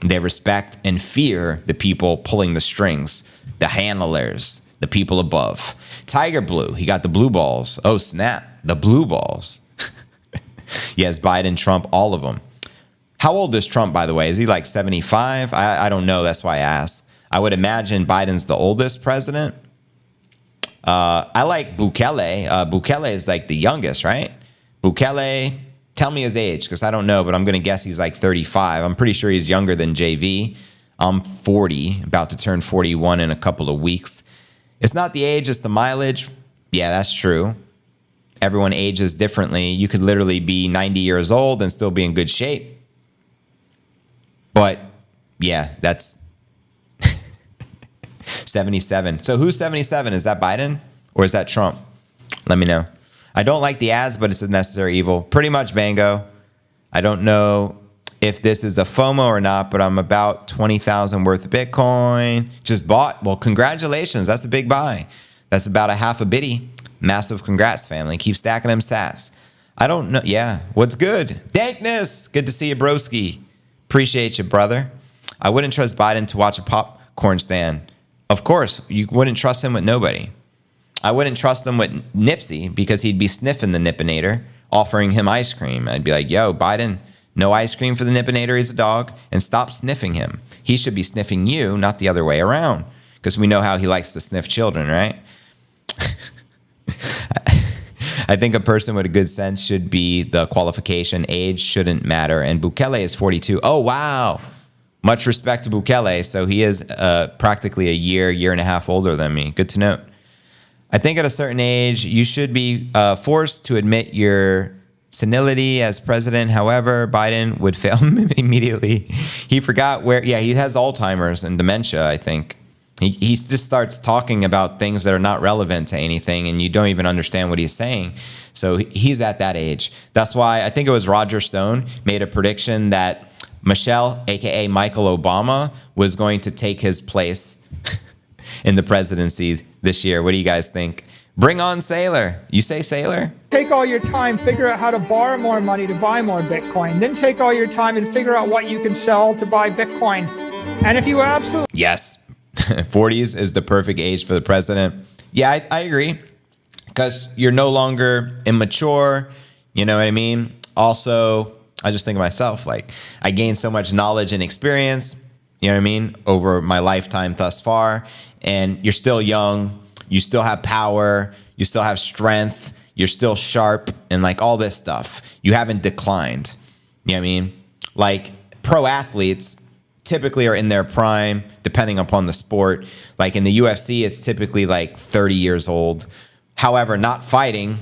They respect and fear the people pulling the strings, the handlers, the people above. Tiger Blue, he got the blue balls. Oh, snap, the blue balls. Yes, Biden, Trump, all of them. How old is Trump, by the way? Is he like 75? I don't know. That's why I asked. I would imagine Biden's the oldest president. I like Bukele. Bukele is like the youngest, right? Bukele, tell me his age because I don't know, but I'm going to guess he's like 35. I'm pretty sure he's younger than JV. I'm 40, about to turn 41 in a couple of weeks. It's not the age, it's the mileage. Yeah, that's true. Everyone ages differently. You could literally be 90 years old and still be in good shape. But yeah, that's 77. So who's 77? Is that Biden or is that Trump? Let me know. I don't like the ads, but it's a necessary evil. Pretty much, Bango. I don't know if this is a FOMO or not, but I'm about 20,000 worth of Bitcoin. Just bought. Well, congratulations. That's a big buy. That's about a half a bitty. Massive congrats, family. Keep stacking them sats. I don't know. Yeah. What's good? Dankness. Good to see you, broski. Appreciate you, brother. I wouldn't trust Biden to watch a popcorn stand. Of course, you wouldn't trust him with nobody. I wouldn't trust him with Nipsey because he'd be sniffing the Nippinator, offering him ice cream. I'd be like, yo, Biden, no ice cream for the Nippinator. He's a dog. And stop sniffing him. He should be sniffing you, not the other way around. Because we know how he likes to sniff children, right? I think a person with a good sense should be the qualification. Age shouldn't matter. And Bukele is 42. Oh, wow. Much respect to Bukele. So he is practically a year and a half older than me. Good to note. I think at a certain age, you should be forced to admit your senility as president. However, Biden would fail immediately. He forgot where, yeah, he has Alzheimer's and dementia, I think. He just starts talking about things that are not relevant to anything, and you don't even understand what he's saying. So he's at that age. That's why I think it was Roger Stone made a prediction that Michelle, aka Michael Obama, was going to take his place in the presidency this year. What do you guys think? Bring on Sailor. You say Sailor? Take all your time, figure out how to borrow more money to buy more Bitcoin. Then take all your time and figure out what you can sell to buy Bitcoin. And if you absolutely... Yes. 40s is the perfect age for the president. Yeah, I agree. Because you're no longer immature. You know what I mean? Also, I just think of myself, like, I gained so much knowledge and experience, you know what I mean, over my lifetime thus far. And you're still young. You still have power. You still have strength. You're still sharp and like all this stuff. You haven't declined. You know what I mean? Like pro athletes typically are in their prime, depending upon the sport. Like in the UFC, it's typically like 30 years old. However, not fighting,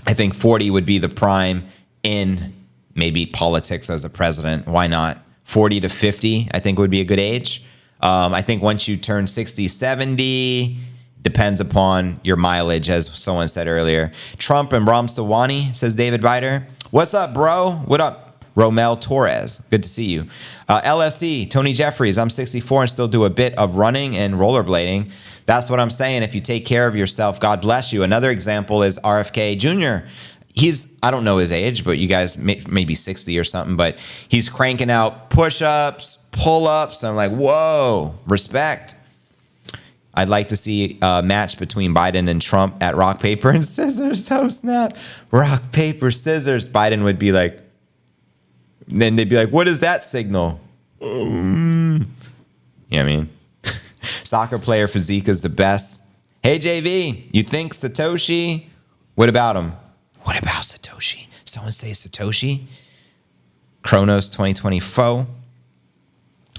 I think 40 would be the prime in maybe politics as a president. Why not? 40 to 50, I think would be a good age. I think once you turn 60, 70, depends upon your mileage, as someone said earlier. Trump and Ram Sawani, says David Biter. What's up, bro? What up, Romel Torres? Good to see you. LFC, Tony Jeffries. I'm 64 and still do a bit of running and rollerblading. That's what I'm saying. If you take care of yourself, God bless you. Another example is RFK Jr. I don't know his age, but you guys maybe 60 or something, but he's cranking out push-ups, pull-ups. I'm like, whoa, respect. I'd like to see a match between Biden and Trump at rock, paper, and scissors. Oh, snap. Rock, paper, scissors. Biden would be like, then they'd be like, what is that signal? You know what I mean? Soccer player physique is the best. Hey, JV, you think Satoshi? What about him? What about Satoshi? Someone say Satoshi? Kronos 2024.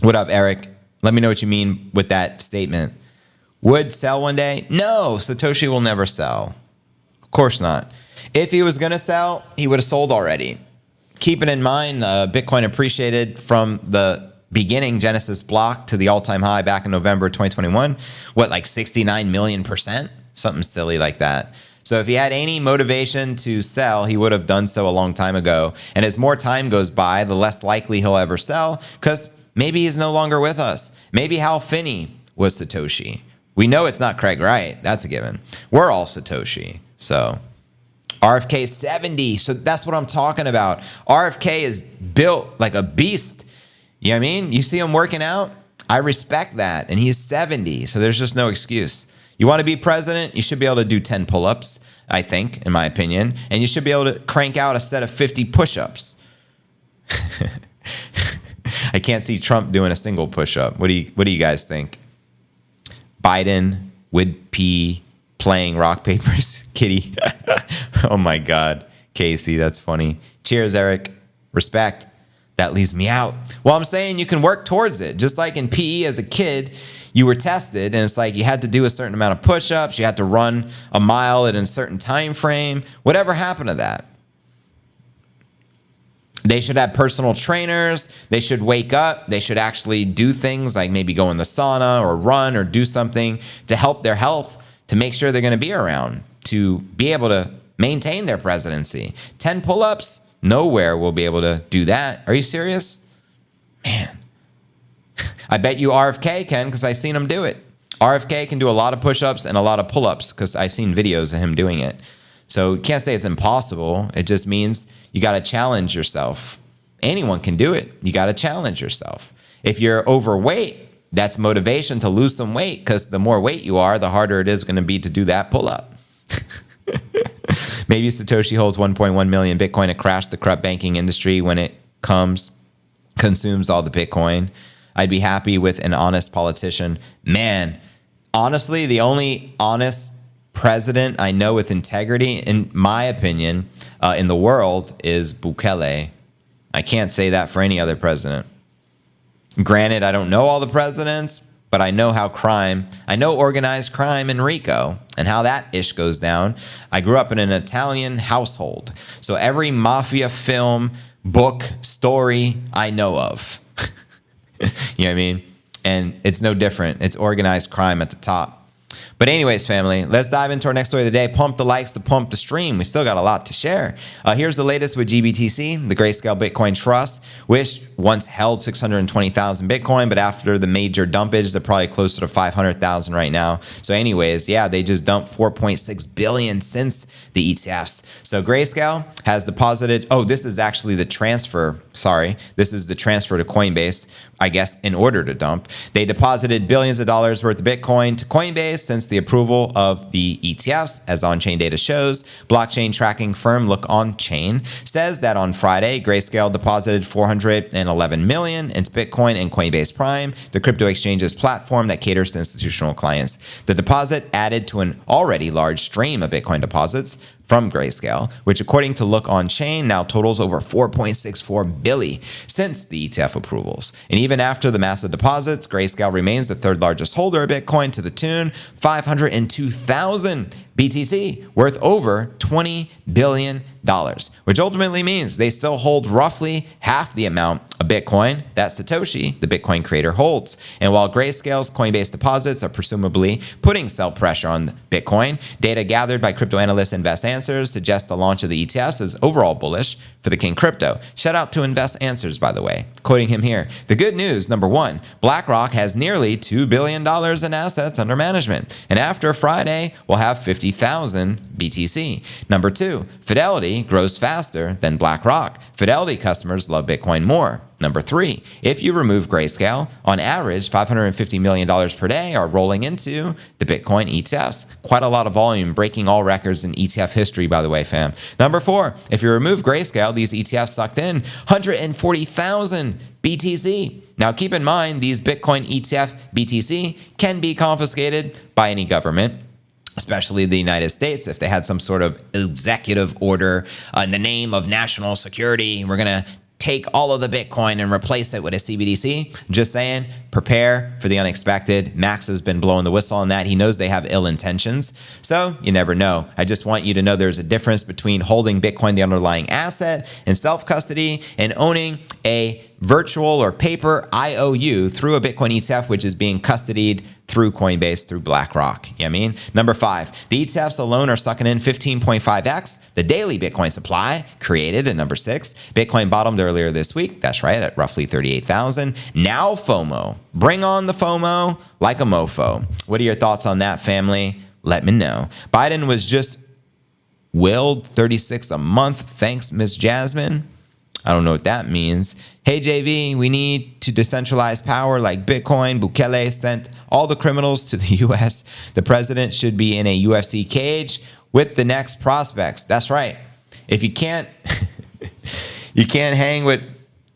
What up, Eric? Let me know what you mean with that statement. Would sell one day? No, Satoshi will never sell. Of course not. If he was going to sell, he would have sold already. Keeping in mind, Bitcoin appreciated from the beginning Genesis block to the all-time high back in November 2021. What, like 69 million %? Something silly like that. So if he had any motivation to sell, he would have done so a long time ago. And as more time goes by, the less likely he'll ever sell, because maybe he's no longer with us. Maybe Hal Finney was Satoshi. We know it's not Craig Wright. That's a given. We're all Satoshi. So RFK 70. So that's what I'm talking about. RFK is built like a beast. You know what I mean? You see him working out? I respect that. And he's 70. So there's just no excuse. You want to be president? You should be able to do 10 pull-ups, I think, in my opinion. And you should be able to crank out a set of 50 push-ups. I can't see Trump doing a single push-up. What do you guys think? Biden would be playing rock, paper, kitty. Oh my God. Casey, that's funny. Cheers, Eric. Respect. That leaves me out. Well, I'm saying you can work towards it. Just like in PE as a kid, you were tested and it's like you had to do a certain amount of push-ups. You had to run a mile in a certain time frame. Whatever happened to that? They should have personal trainers. They should wake up. They should actually do things like maybe go in the sauna or run or do something to help their health, to make sure they're going to be around, to be able to maintain their presidency. 10 pull-ups, nowhere will be able to do that. Are you serious? Man, I bet you RFK can, because I seen him do it. RFK can do a lot of push-ups and a lot of pull-ups because I seen videos of him doing it. So you can't say it's impossible. It just means you got to challenge yourself. Anyone can do it. You got to challenge yourself. If you're overweight, that's motivation to lose some weight, because the more weight you are, the harder it is going to be to do that pull-up. Maybe Satoshi holds 1.1 million Bitcoin to crash the corrupt banking industry when it consumes all the Bitcoin. I'd be happy with an honest politician. Man, honestly, the only honest president I know with integrity, in my opinion, in the world is Bukele. I can't say that for any other president. Granted, I don't know all the presidents, but I know I know organized crime in Rico and how that ish goes down. I grew up in an Italian household, so every mafia film, book, story I know of. You know what I mean? And it's no different. It's organized crime at the top. But anyways, family, let's dive into our next story of the day. Pump the likes to pump the stream. We still got a lot to share. Here's the latest with GBTC, the Grayscale Bitcoin Trust, which once held 620,000 Bitcoin, but after the major dumpage, they're probably closer to 500,000 right now. So anyways, yeah, they just dumped 4.6 billion since the ETFs. So Grayscale has deposited, oh, this is actually the transfer. Sorry, this is the transfer to Coinbase, I guess, in order to dump. They deposited billions of dollars worth of Bitcoin to Coinbase since the approval of the ETFs, as on-chain data shows. Blockchain tracking firm Look On-Chain says that on Friday, Grayscale deposited $411 million into Bitcoin and Coinbase Prime, the crypto exchange's platform that caters to institutional clients. The deposit added to an already large stream of Bitcoin deposits from Grayscale, which according to Look On-Chain now totals over 4.64 billion since the ETF approvals. And even after the massive deposits, Grayscale remains the third largest holder of Bitcoin to the tune 502,000 BTC, worth over $20 billion, which ultimately means they still hold roughly half the amount of Bitcoin that Satoshi, the Bitcoin creator, holds. And while Grayscale's Coinbase deposits are presumably putting sell pressure on Bitcoin, data gathered by crypto analyst Invest Answers suggests the launch of the ETFs is overall bullish for the King Crypto. Shout out to Invest Answers, by the way. Quoting him here, the good news, number one, BlackRock has nearly $2 billion in assets under management. And after Friday, we'll have 50,000 BTC. Number two, Fidelity grows faster than BlackRock. Fidelity customers love Bitcoin more. Number three, if you remove Grayscale, on average, $550 million per day are rolling into the Bitcoin ETFs. Quite a lot of volume, breaking all records in ETF history, by the way, fam. Number four, if you remove Grayscale, these ETFs sucked in 140,000 BTC. Now, keep in mind, these Bitcoin ETF BTC can be confiscated by any government, especially the United States, if they had some sort of executive order in the name of national security. We're going to take all of the Bitcoin and replace it with a CBDC. Just saying, prepare for the unexpected. Max has been blowing the whistle on that. He knows they have ill intentions. So you never know. I just want you to know there's a difference between holding Bitcoin, the underlying asset, in self-custody, and owning a virtual or paper IOU through a Bitcoin ETF, which is being custodied through Coinbase, through BlackRock. You know what I mean? Number five, the ETFs alone are sucking in 15.5x the daily Bitcoin supply created. At number six, Bitcoin bottomed earlier this week. That's right, at roughly 38,000. Now FOMO. Bring on the FOMO like a mofo. What are your thoughts on that, family? Let me know. Biden was just willed 36 a month. Thanks, Miss Jasmine. I don't know what that means. Hey, JV, we need to decentralize power like Bitcoin. Bukele sent all the criminals to the U.S. The president should be in a UFC cage with the next prospects. That's right. If you can't, you can't hang with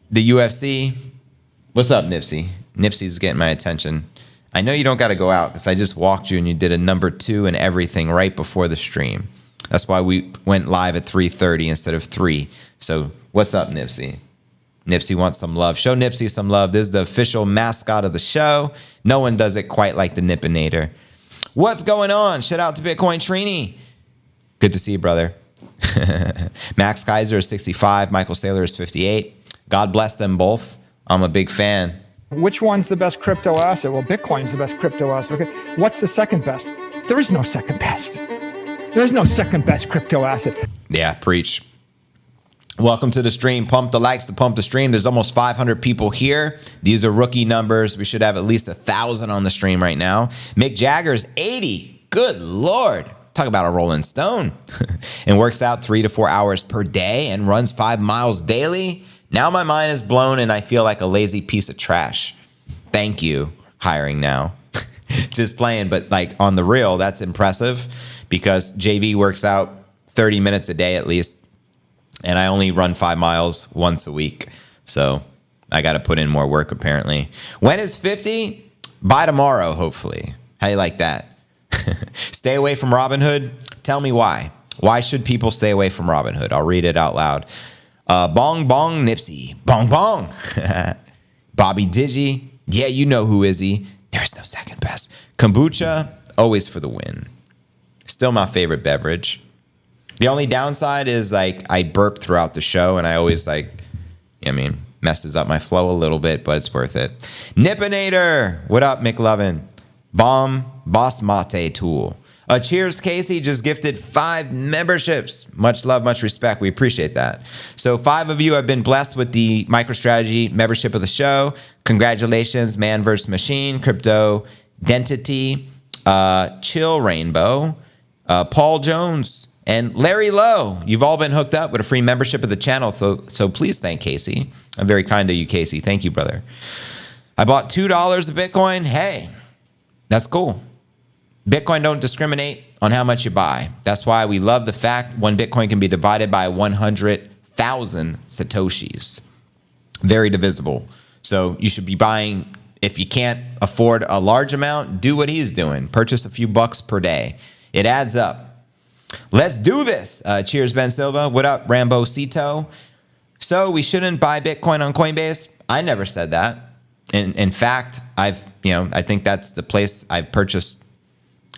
the UFC. What's up, Nipsey? Nipsey's getting my attention. I know you don't got to go out because I just walked you and you did a number 2 and everything right before the stream. That's why we went live at 3:30 instead of 3. So what's up, Nipsey? Nipsey wants some love. Show Nipsey some love. This is the official mascot of the show. No one does it quite like the Nippinator. What's going on? Shout out to Bitcoin Trini. Good to see you, brother. Max Kaiser is 65. Michael Saylor is 58. God bless them both. I'm a big fan. Which one's the best crypto asset? Well, Bitcoin's the best crypto asset. Okay. What's the second best? There is no second best. There is no second best crypto asset. Yeah, preach. Welcome to the stream. Pump the likes to pump the stream. There's almost 500 people here. These are rookie numbers. We should have at least 1,000 on the stream right now. Mick Jagger's 80. Good Lord. Talk about a rolling stone. And works out 3 to 4 hours per day and runs 5 miles daily. Now my mind is blown and I feel like a lazy piece of trash. Thank you, hiring now. Just playing, but like on the real, that's impressive because JV works out 30 minutes a day at least. And I only run 5 miles once a week. So I got to put in more work, apparently. When is 50? By tomorrow, hopefully. How you like that? Stay away from Robinhood. Tell me why. Why should people stay away from Robinhood? I'll read it out loud. Bong Bong Nipsey. Bong Bong. Bobby Digi. Yeah, you know who is he. There's no second best. Kombucha, always for the win. Still my favorite beverage. The only downside is like I burp throughout the show and I always like, I mean, Messes up my flow a little bit, but it's worth it. Nipinator. What up, McLovin? Bomb Boss Mate Tool. Cheers, Casey just gifted 5 memberships. Much love, much respect. We appreciate that. So 5 of you have been blessed with the MicroStrategy membership of the show. Congratulations, Man vs. Machine, Crypto Dentity, Chill Rainbow, Paul Jones, and Larry Lowe. You've all been hooked up with a free membership of the channel, so please thank Casey. I'm very kind to you, Casey. Thank you, brother. I bought $2 of Bitcoin. Hey, that's cool. Bitcoin don't discriminate on how much you buy. That's why we love the fact one Bitcoin can be divided by 100,000 Satoshis. Very divisible. So you should be buying, if you can't afford a large amount, do what he's doing. Purchase a few bucks per day. It adds up. Let's do this. Cheers, Ben Silva. What up, Rambo Cito? So we shouldn't buy Bitcoin on Coinbase? I never said that. In fact, I think that's the place I've purchased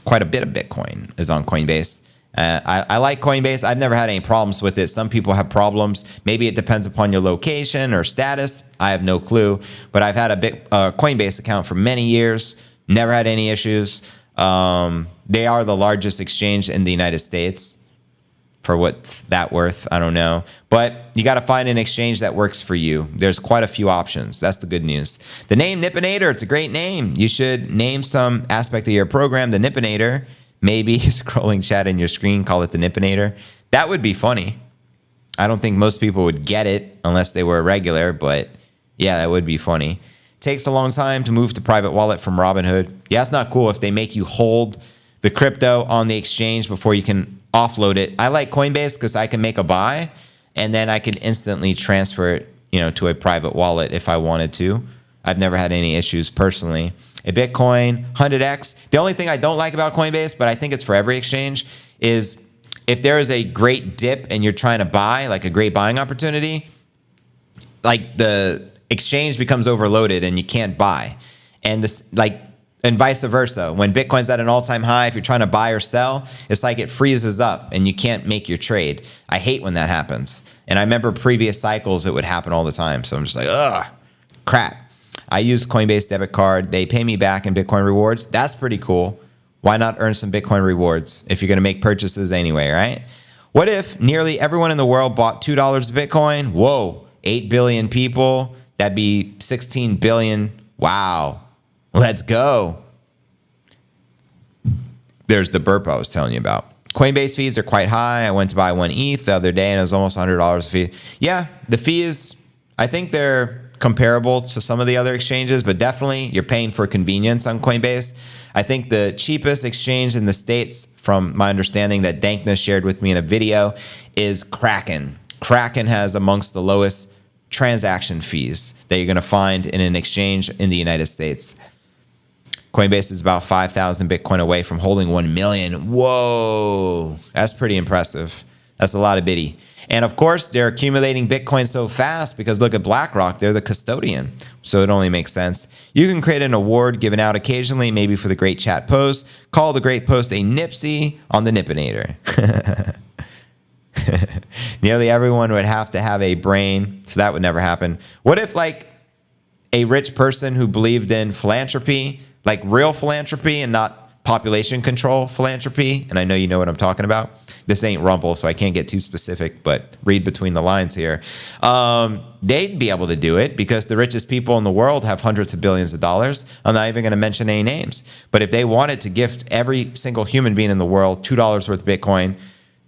quite a bit of Bitcoin is on Coinbase. I like Coinbase. I've never had any problems with it. Some people have problems. Maybe it depends upon your location or status. I have no clue. But I've had a Coinbase account for many years. Never had any issues. They are the largest exchange in the United States. For what's that worth, I don't know. But you got to find an exchange that works for you. There's quite a few options. That's the good news. The name Nipinator, it's a great name. You should name some aspect of your program the Nipinator. Maybe scrolling chat in your screen, call it the Nipinator. That would be funny. I don't think most people would get it unless they were a regular, but yeah, that would be funny. Takes a long time to move to private wallet from Robinhood. Yeah, it's not cool if they make you hold the crypto on the exchange before you can offload it. I like Coinbase because I can make a buy and then I can instantly transfer it, to a private wallet if I wanted to. I've never had any issues personally. A Bitcoin 100x. The only thing I don't like about Coinbase, but I think it's for every exchange, is if there is a great dip and you're trying to buy, like a great buying opportunity, like the exchange becomes overloaded and you can't buy. And and vice versa. When Bitcoin's at an all-time high, if you're trying to buy or sell, it's like it freezes up and you can't make your trade. I hate when that happens. And I remember previous cycles, it would happen all the time. So I'm just like, ugh, crap. I use Coinbase debit card. They pay me back in Bitcoin rewards. That's pretty cool. Why not earn some Bitcoin rewards if you're going to make purchases anyway, right? What if nearly everyone in the world bought $2 of Bitcoin? Whoa, 8 billion people. That'd be 16 billion. Wow. Let's go. There's the burp I was telling you about. Coinbase fees are quite high. I went to buy 1 ETH the other day and it was almost $100 a fee. Yeah, the fees, I think they're comparable to some of the other exchanges, but definitely you're paying for convenience on Coinbase. I think the cheapest exchange in the States, from my understanding that Dankness shared with me in a video, is Kraken. Kraken has amongst the lowest transaction fees that you're going to find in an exchange in the United States. Coinbase is about 5,000 Bitcoin away from holding 1 million. Whoa, that's pretty impressive. That's a lot of bitty. And of course, they're accumulating Bitcoin so fast because look at BlackRock, they're the custodian. So it only makes sense. You can create an award given out occasionally, maybe for the great chat post. Call the great post a Nipsey on the Nipinator. Nearly everyone would have to have a brain, so that would never happen. What if like a rich person who believed in philanthropy, like real philanthropy and not population control philanthropy, and I know you know what I'm talking about. This ain't Rumble, so I can't get too specific, but read between the lines here. They'd be able to do it because the richest people in the world have hundreds of billions of dollars. I'm not even going to mention any names. But if they wanted to gift every single human being in the world $2 worth of Bitcoin,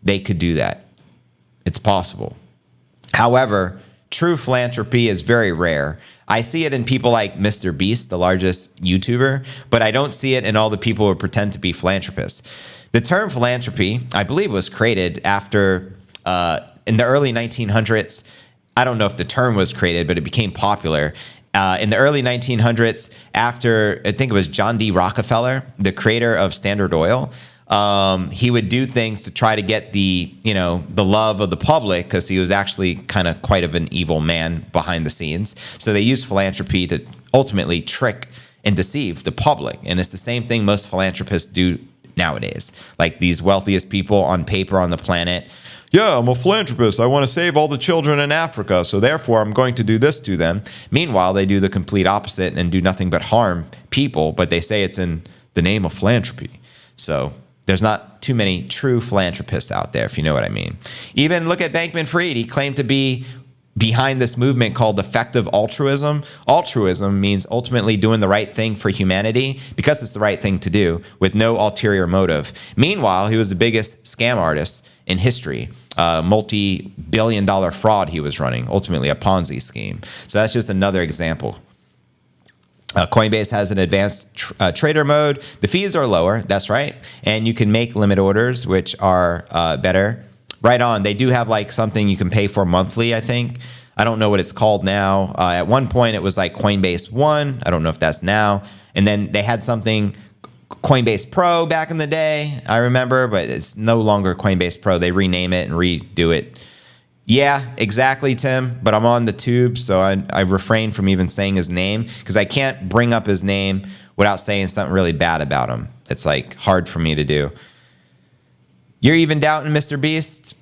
they could do that. It's possible. However, true philanthropy is very rare. I see it in people like Mr. Beast, the largest YouTuber, but I don't see it in all the people who pretend to be philanthropists. The term philanthropy, I believe, was created after, in the early 1900s. I don't know if the term was created, but it became popular. In the early 1900s, after, I think it was John D. Rockefeller, the creator of Standard Oil, he would do things to try to get the love of the public because he was actually kind of quite of an evil man behind the scenes. So they used philanthropy to ultimately trick and deceive the public. And it's the same thing most philanthropists do nowadays. Like these wealthiest people on paper on the planet. Yeah, I'm a philanthropist. I want to save all the children in Africa, so therefore I'm going to do this to them. Meanwhile, they do the complete opposite and do nothing but harm people, but they say it's in the name of philanthropy. So there's not too many true philanthropists out there, if you know what I mean. Even look at Bankman-Fried. He claimed to be behind this movement called effective altruism. Altruism means ultimately doing the right thing for humanity because it's the right thing to do with no ulterior motive. Meanwhile, he was the biggest scam artist in history. Multi-billion-dollar fraud he was running, ultimately a Ponzi scheme. So that's just another example. Coinbase has an advanced trader mode. The fees are lower, that's right. And you can make limit orders, which are better. Right on. They do have like something you can pay for monthly, I think. I don't know what it's called now. At one point, it was like Coinbase One. I don't know if that's now. And then they had something Coinbase Pro back in the day, I remember, but it's no longer Coinbase Pro. They rename it and redo it. Yeah, exactly, Tim. But I'm on the tube, so I refrain from even saying his name because I can't bring up his name without saying something really bad about him. It's like hard for me to do. You're even doubting Mr. Beast?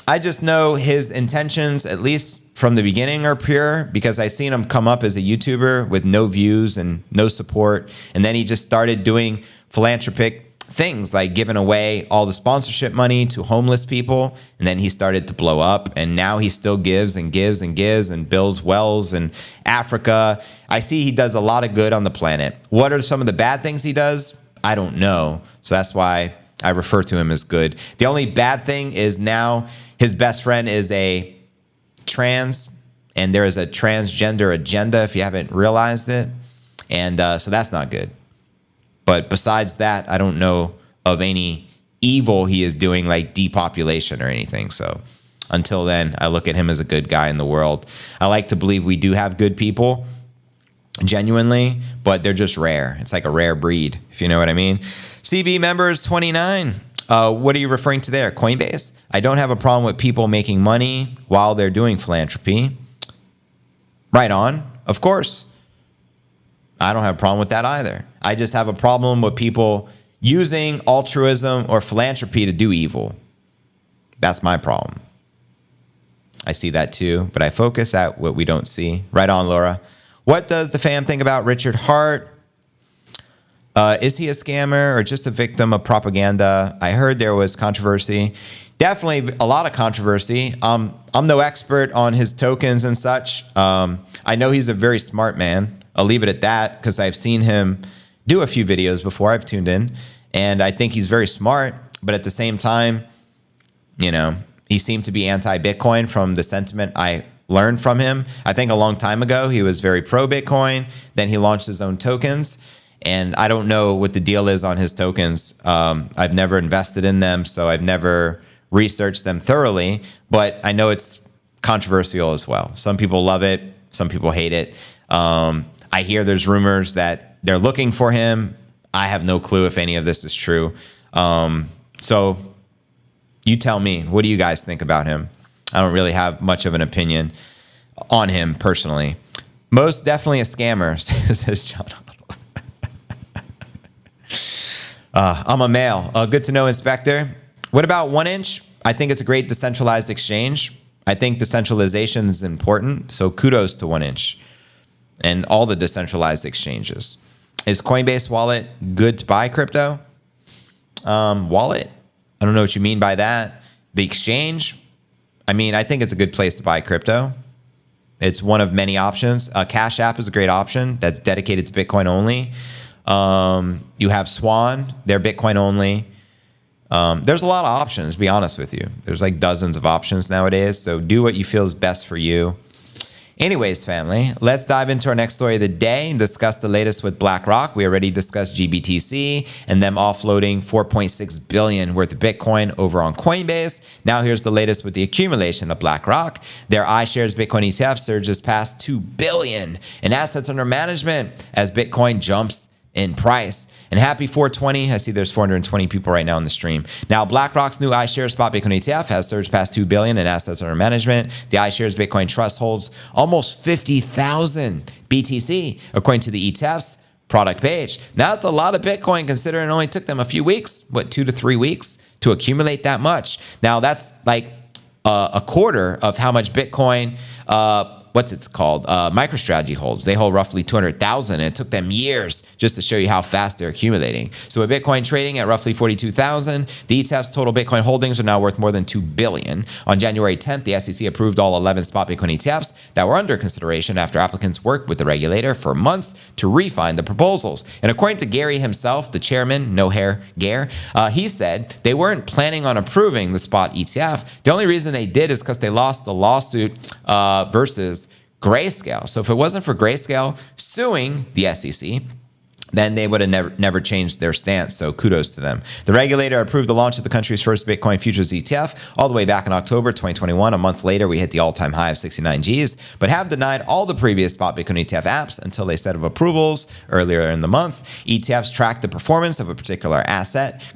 I just know his intentions, at least from the beginning, are pure because I seen him come up as a YouTuber with no views and no support. And then he just started doing philanthropic things like giving away all the sponsorship money to homeless people. And then he started to blow up. And now he still gives and gives and gives and builds wells in Africa. I see he does a lot of good on the planet. What are some of the bad things he does? I don't know. So that's why I refer to him as good. The only bad thing is now his best friend is a trans, and there is a transgender agenda if you haven't realized it. And so that's not good. But besides that, I don't know of any evil he is doing like depopulation or anything. So until then, I look at him as a good guy in the world. I like to believe we do have good people, genuinely, but they're just rare. It's like a rare breed, if you know what I mean. CB members 29. What are you referring to there? Coinbase? I don't have a problem with people making money while they're doing philanthropy. Right on. Of course. I don't have a problem with that either. I just have a problem with people using altruism or philanthropy to do evil. That's my problem. I see that too, but I focus at what we don't see. Right on, Laura. What does the fam think about Richard Hart? Is he a scammer or just a victim of propaganda? I heard there was controversy. Definitely a lot of controversy. I'm no expert on his tokens and such. I know he's a very smart man. I'll leave it at that because I've seen him do a few videos before. I've tuned in, and I think he's very smart. But at the same time, you know, he seemed to be anti-Bitcoin from the sentiment I learned from him. I think a long time ago, he was very pro-Bitcoin. Then he launched his own tokens. And I don't know what the deal is on his tokens. I've never invested in them, so I've never researched them thoroughly. But I know it's controversial as well. Some people love it. Some people hate it. I hear there's rumors that they're looking for him. I have no clue if any of this is true. So you tell me, what do you guys think about him? I don't really have much of an opinion on him personally. Most definitely a scammer, says John. I'm a male. Good to know, Inspector. What about 1inch? I think it's a great decentralized exchange. I think decentralization is important. So kudos to 1inch and all the decentralized exchanges. Is Coinbase wallet good to buy crypto? Wallet? I don't know what you mean by that. The exchange? I mean, I think it's a good place to buy crypto. It's one of many options. Cash App is a great option that's dedicated to Bitcoin only. You have Swan, they're Bitcoin only. There's a lot of options, to be honest with you. There's like dozens of options nowadays. So do what you feel is best for you. Anyways, family, let's dive into our next story of the day and discuss the latest with BlackRock. We already discussed GBTC and them offloading $4.6 billion worth of Bitcoin over on Coinbase. Now here's the latest with the accumulation of BlackRock. Their iShares Bitcoin ETF surges past $2 billion in assets under management as Bitcoin jumps in price. And happy 420. I see there's 420 people right now on the stream. Now, BlackRock's new iShares Spot Bitcoin ETF has surged past $2 billion in assets under management. The iShares Bitcoin Trust holds almost 50,000 BTC, according to the ETF's product page. Now, that's a lot of Bitcoin considering it only took them a few weeks, 2 to 3 weeks to accumulate that much. Now, that's like a quarter of how much Bitcoin, MicroStrategy holds. They hold roughly 200,000, and it took them years just to show you how fast they're accumulating. So with Bitcoin trading at roughly 42,000, the ETF's total Bitcoin holdings are now worth more than $2 billion. On January 10th, the SEC approved all 11 spot Bitcoin ETFs that were under consideration after applicants worked with the regulator for months to refine the proposals. And according to Gary himself, the chairman, no hair Gare, he said they weren't planning on approving the spot ETF. The only reason they did is because they lost the lawsuit versus Grayscale. So if it wasn't for Grayscale suing the SEC, then they would have never changed their stance. So kudos to them. The regulator approved the launch of the country's first Bitcoin futures ETF all the way back in October 2021. A month later, we hit the all-time high of 69 Gs, but have denied all the previous spot Bitcoin ETF apps until a set of approvals earlier in the month. ETFs track the performance of a particular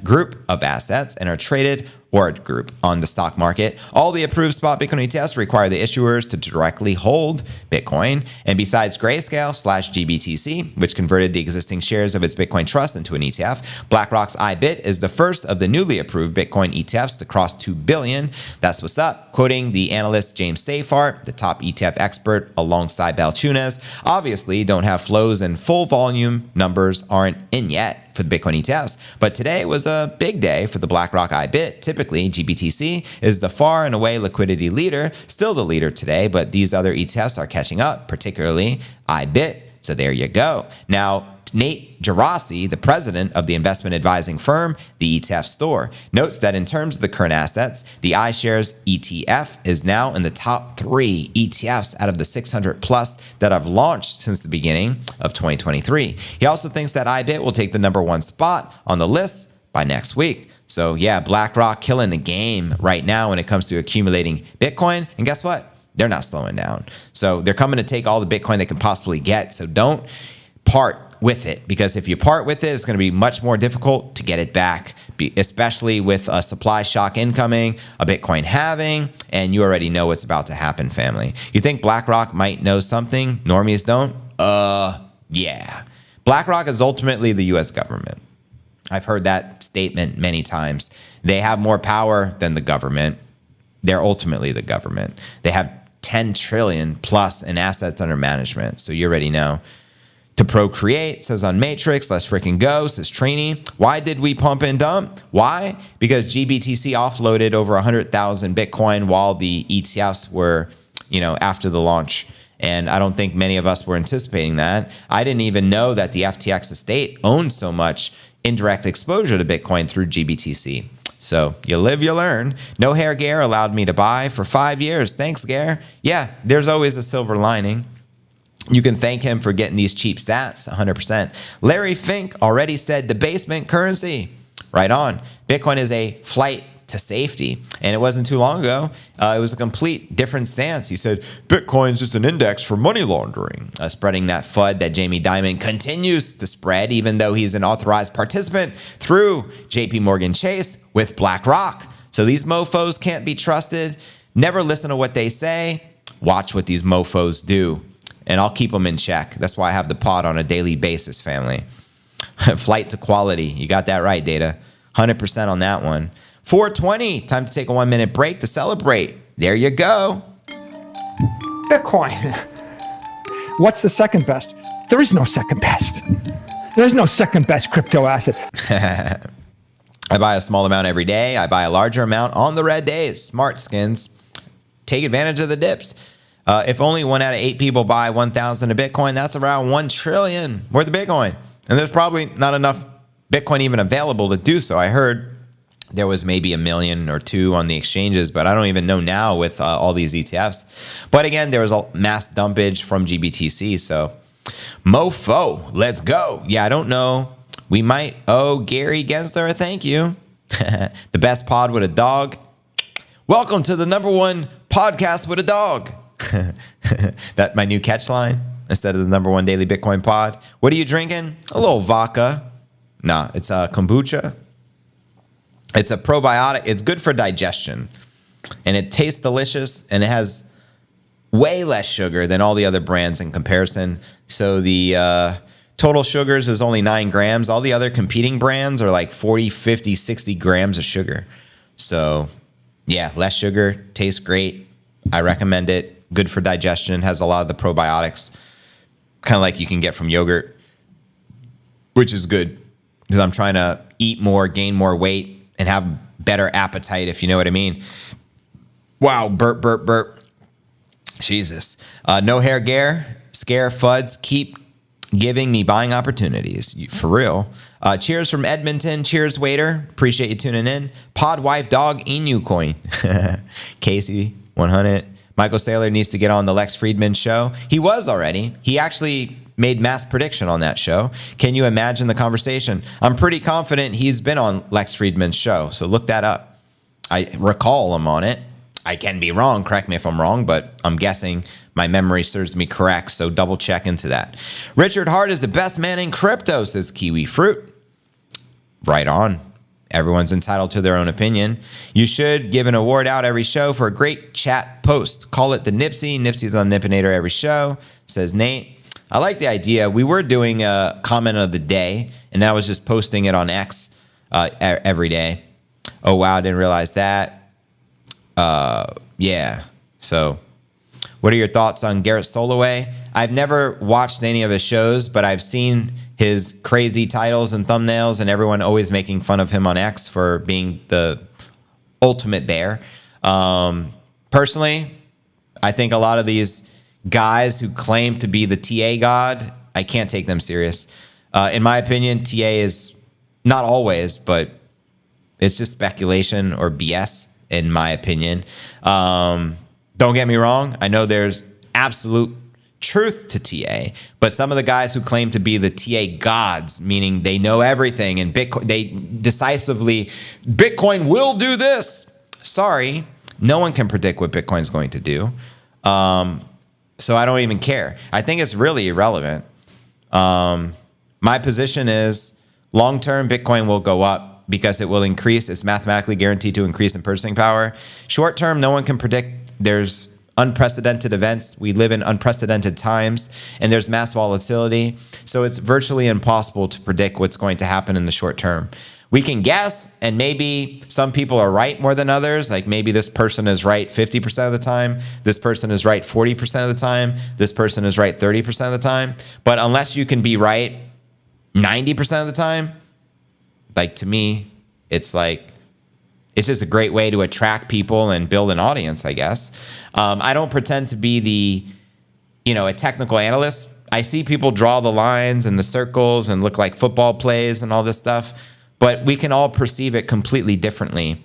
group of assets, and are traded or a group on the stock market. All the approved spot Bitcoin ETFs require the issuers to directly hold Bitcoin. And besides Grayscale/GBTC, which converted the existing shares of its Bitcoin trust into an ETF, BlackRock's iBit is the first of the newly approved Bitcoin ETFs to cross 2 billion. That's what's up. Quoting the analyst James Seyfarth, the top ETF expert alongside Balchunas, obviously don't have flows and full volume numbers aren't in yet for the Bitcoin ETFs. But today was a big day for the BlackRock iBit. Typically, GBTC is the far and away liquidity leader, still the leader today, but these other ETFs are catching up, particularly iBit. So there you go. Now, Nate Gerasi, the president of the investment advising firm, the ETF Store, notes that in terms of the current assets, the iShares ETF is now in the top 3 ETFs out of the 600 plus that have launched since the beginning of 2023. He also thinks that iBit will take the #1 spot on the list by next week. So yeah, BlackRock killing the game right now when it comes to accumulating Bitcoin. And guess what? They're not slowing down. So they're coming to take all the Bitcoin they can possibly get. So don't part with it, because if you part with it, it's going to be much more difficult to get it back, especially with a supply shock incoming, a Bitcoin halving, and you already know what's about to happen, family. You think BlackRock might know something normies don't? Yeah. BlackRock is ultimately the U.S. government. I've heard that statement many times. They have more power than the government. They're ultimately the government. They have 10 trillion plus in assets under management. So you already know. To procreate, says on Matrix, let's freaking go, says Trini. Why did we pump and dump? Why? Because GBTC offloaded over 100,000 Bitcoin while the ETFs were, after the launch. And I don't think many of us were anticipating that. I didn't even know that the FTX estate owned so much indirect exposure to Bitcoin through GBTC. So you live, you learn. No Hair Gare allowed me to buy for 5 years. Thanks, Gare. Yeah, there's always a silver lining. You can thank him for getting these cheap stats, 100%. Larry Fink already said debasement currency. Right on. Bitcoin is a flight to safety. And it wasn't too long ago. It was a complete different stance. He said, Bitcoin's just an index for money laundering. Spreading that FUD that Jamie Dimon continues to spread, even though he's an authorized participant through JP Morgan Chase with BlackRock. So these mofos can't be trusted. Never listen to what they say. Watch what these mofos do. And I'll keep them in check. That's why I have the pod on a daily basis, family. Flight to quality. You got that right, Data. 100% on that one. 420. Time to take a 1-minute break to celebrate. There you go. Bitcoin. What's the second best? There is no second best. There's no second best crypto asset. I buy a small amount every day. I buy a larger amount on the red days. Smart skins. Take advantage of the dips. If only 1 out of 8 people buy 1,000 of Bitcoin, that's around 1 trillion worth of Bitcoin. And there's probably not enough Bitcoin even available to do so. I heard there was maybe 1 million or 2 on the exchanges, but I don't even know now with all these ETFs. But again, there was a mass dumpage from GBTC. So mofo, let's go. Yeah, I don't know. We might owe Gary Gensler a thank you. The best pod with a dog. Welcome to the #1 podcast with a dog. That my new catch line instead of the #1 daily Bitcoin pod. What are you drinking? A little vodka. Nah, it's a kombucha. It's a probiotic. It's good for digestion. And it tastes delicious. And it has way less sugar than all the other brands in comparison. So the Total sugars is only 9 grams. All the other competing brands are like 40, 50, 60 grams of sugar. So yeah, less sugar, tastes great. I recommend it. Good for digestion, has a lot of the probiotics, kind of like you can get from yogurt, which is good because I'm trying to eat more, gain more weight, and have better appetite, if you know what I mean. Wow, burp, burp, burp. Jesus. No hair scare FUDs keep giving me buying opportunities. For real. Cheers from Edmonton. Cheers, waiter. Appreciate you tuning in. Pod wife dog Inu coin. Casey 100. Michael Saylor needs to get on the Lex Friedman show. He was already. He actually made mass prediction on that show. Can you imagine the conversation? I'm pretty confident he's been on Lex Friedman's show, so look that up. I recall him on it. I can be wrong. Correct me if I'm wrong, but I'm guessing my memory serves me correct, so double check into that. Richard Hart is the best man in crypto, says Kiwi Fruit. Right on. Everyone's entitled to their own opinion. You should give an award out every show for a great chat post. Call it the Nipsey. Nipsey's on Nipinator every show, says Nate. I like the idea. We were doing a comment of the day, and I was just posting it on X every day. Oh, wow, I didn't realize that. Yeah. So what are your thoughts on Garrett Soloway? I've never watched any of his shows, but I've seen his crazy titles and thumbnails, and everyone always making fun of him on X for being the ultimate bear. Personally, I think a lot of these guys who claim to be the TA god, I can't take them serious. In my opinion, TA is not always, but it's just speculation or BS, in my opinion. Don't get me wrong. I know there's absolute truth to TA, but some of the guys who claim to be the TA gods, meaning they know everything and Bitcoin, they decisively, Bitcoin will do this. Sorry, no one can predict what Bitcoin's going to do. So I don't even care. I think it's really irrelevant. My position is long-term Bitcoin will go up because it will increase. It's mathematically guaranteed to increase in purchasing power. Short-term, no one can predict. There's unprecedented events. We live in unprecedented times, and there's mass volatility. So it's virtually impossible to predict what's going to happen in the short term. We can guess, and maybe some people are right more than others. Like maybe this person is right 50% of the time. This person is right 40% of the time. This person is right 30% of the time. But unless you can be right 90% of the time, like to me, it's like, it's just a great way to attract people and build an audience, I guess. I don't pretend to be a technical analyst. I see people draw the lines and the circles and look like football plays and all this stuff, but we can all perceive it completely differently.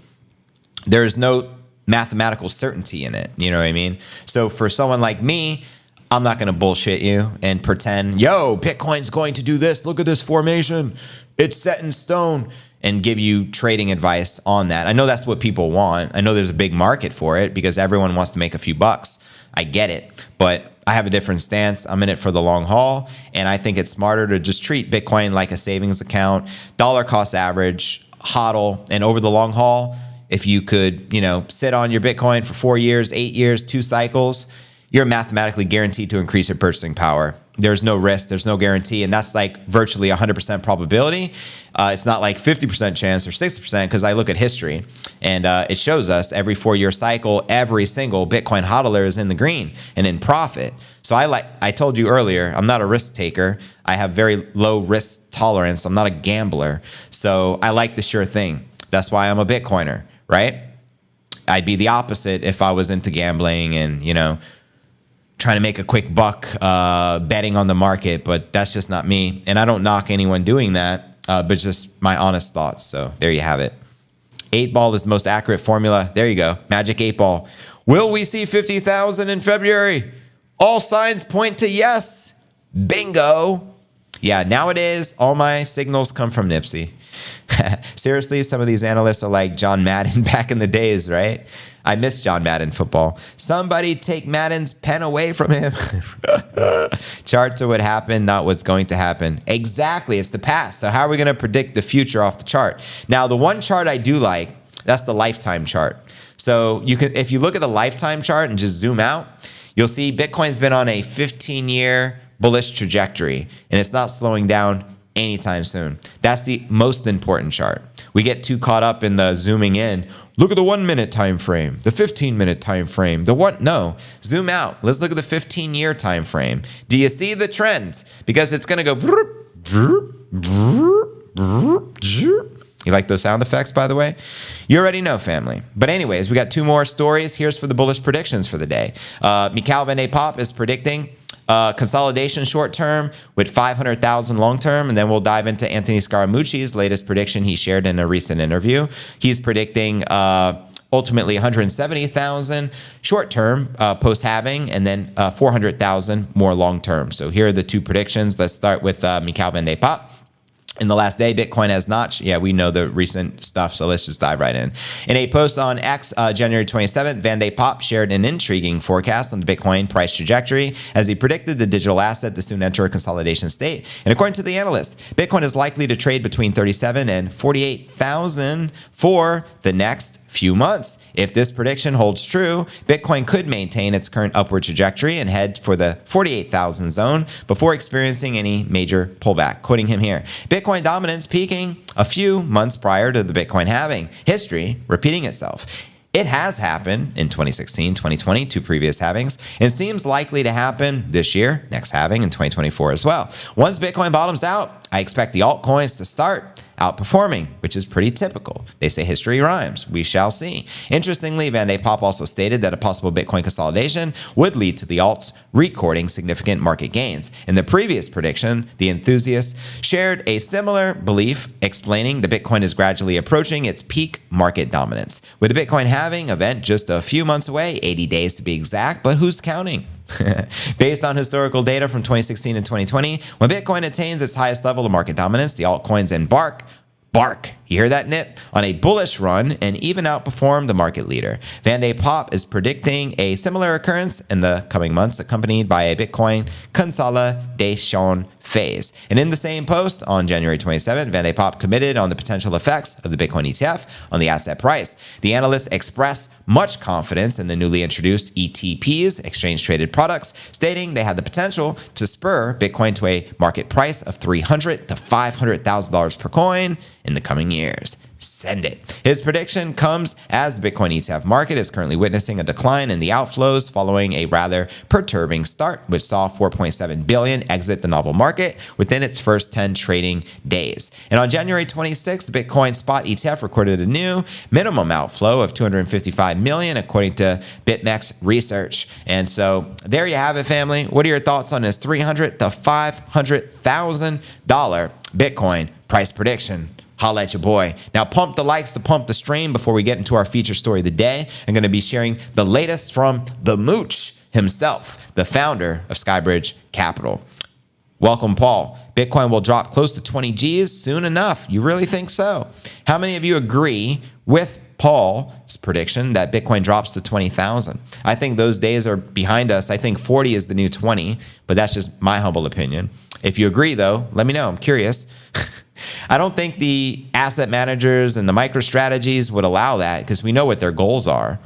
There's no mathematical certainty in it. You know what I mean? So for someone like me, I'm not going to bullshit you and pretend, yo, Bitcoin's going to do this. Look at this formation. It's set in stone. And give you trading advice on that. I know that's what people want. I know there's a big market for it because everyone wants to make a few bucks. I get it. But I have a different stance. I'm in it for the long haul. And I think it's smarter to just treat Bitcoin like a savings account, dollar cost average, HODL. And over the long haul, if you could, sit on your Bitcoin for 4 years, 8 years, 2 cycles, you're mathematically guaranteed to increase your purchasing power. There's no risk, there's no guarantee, and that's like virtually 100% probability. It's not like 50% chance or 60% because I look at history, and it shows us every 4-year cycle, every single Bitcoin hodler is in the green and in profit. So I told you earlier, I'm not a risk taker. I have very low risk tolerance. I'm not a gambler. So I like the sure thing. That's why I'm a Bitcoiner, right? I'd be the opposite if I was into gambling and, trying to make a quick buck betting on the market, but that's just not me. And I don't knock anyone doing that, but just my honest thoughts. So there you have it. 8-ball is the most accurate formula. There you go. Magic 8-ball. Will we see 50,000 in February? All signs point to yes. Bingo. Yeah, nowadays, all my signals come from Nipsey. Seriously, some of these analysts are like John Madden back in the days, right? I miss John Madden football. Somebody take Madden's pen away from him. Charts are what happened, not what's going to happen. Exactly, it's the past. So how are we going to predict the future off the chart? Now, the one chart I do like, that's the lifetime chart. So if you look at the lifetime chart and just zoom out, you'll see Bitcoin's been on a 15-year bullish trajectory, and it's not slowing down anytime soon. That's the most important chart. We get too caught up in the zooming in. Look at the 1 minute time frame, the 15-minute time frame, the what? No, zoom out. Let's look at the 15-year time frame. Do you see the trend? Because it's going to go. You like those sound effects, by the way? You already know, family. But anyways, we got two more stories. Here's for the bullish predictions for the day. Mikhail Van de Poppe is predicting consolidation short term with 500,000 long term. And then we'll dive into Anthony Scaramucci's latest prediction he shared in a recent interview. He's predicting ultimately 170,000 short term post halving, and then 400,000 more long term. So here are the two predictions. Let's start with Mikhail Van de Poppe. In the last day, Bitcoin has notched. Yeah, we know the recent stuff, so let's just dive right in. In a post on X, January 27th, Van de Poppe shared an intriguing forecast on the Bitcoin price trajectory as he predicted the digital asset to soon enter a consolidation state. And according to the Analyst, Bitcoin is likely to trade between 37 and 48,000 for the next few months. If this prediction holds true, Bitcoin could maintain its current upward trajectory and head for the 48,000 zone before experiencing any major pullback. Quoting him here, Bitcoin dominance peaking a few months prior to the Bitcoin halving. History repeating itself. It has happened in 2016, 2020, two previous halvings, and seems likely to happen this year, next halving in 2024 as well. Once Bitcoin bottoms out, I expect the altcoins to start outperforming, which is pretty typical. They say history rhymes. We shall see. Interestingly, Van de Poppe also stated that a possible Bitcoin consolidation would lead to the alts recording significant market gains. In the previous prediction, the enthusiasts shared a similar belief, explaining the Bitcoin is gradually approaching its peak market dominance. With the Bitcoin halving event just a few months away, 80 days to be exact, but who's counting? Based on historical data from 2016 and 2020, when Bitcoin attains its highest level of market dominance, the altcoins embark, you hear that, Nip? On a bullish run and even outperform the market leader. Van de Poppe is predicting a similar occurrence in the coming months, accompanied by a Bitcoin consolidation phase. And in the same post on January 27, Van de Poppe committed on the potential effects of the Bitcoin ETF on the asset price. The analysts expressed much confidence in the newly introduced ETPs, exchange-traded products, stating they had the potential to spur Bitcoin to a market price of $300,000 to $500,000 per coin in the coming years. Send it. His prediction comes as the Bitcoin ETF market is currently witnessing a decline in the outflows following a rather perturbing start, which saw 4.7 billion exit the novel market within its first 10 trading days. And on January 26th, the Bitcoin spot ETF recorded a new minimum outflow of 255 million, according to BitMEX research. And so there you have it, family. What are your thoughts on this $300,000 to $500,000 Bitcoin price prediction? Holla at your boy. Now pump the likes to pump the stream before we get into our feature story of the day. I'm going to be sharing the latest from the Mooch himself, the founder of Skybridge Capital. Welcome, Paul. Bitcoin will drop close to 20 G's soon enough. You really think so? How many of you agree with Paul's prediction that Bitcoin drops to 20,000? I think those days are behind us. I think 40 is the new 20, but that's just my humble opinion. If you agree, though, let me know. I'm curious. I don't think the asset managers and the MicroStrategy's would allow that because we know what their goals are.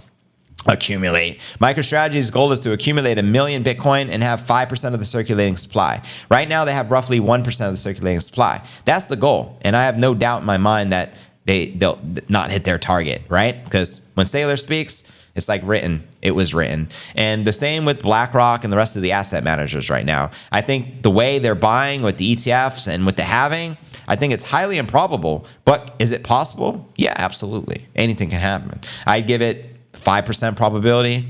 Accumulate. MicroStrategy's goal is to accumulate 1 million Bitcoin and have 5% of the circulating supply. Right now, they have roughly 1% of the circulating supply. That's the goal. And I have no doubt in my mind that they'll not hit their target, right? Because when Saylor speaks, it's like written. It was written. And the same with BlackRock and the rest of the asset managers right now. I think the way they're buying with the ETFs and with the halving, I think it's highly improbable. But is it possible? Yeah, absolutely. Anything can happen. I'd give it 5% probability.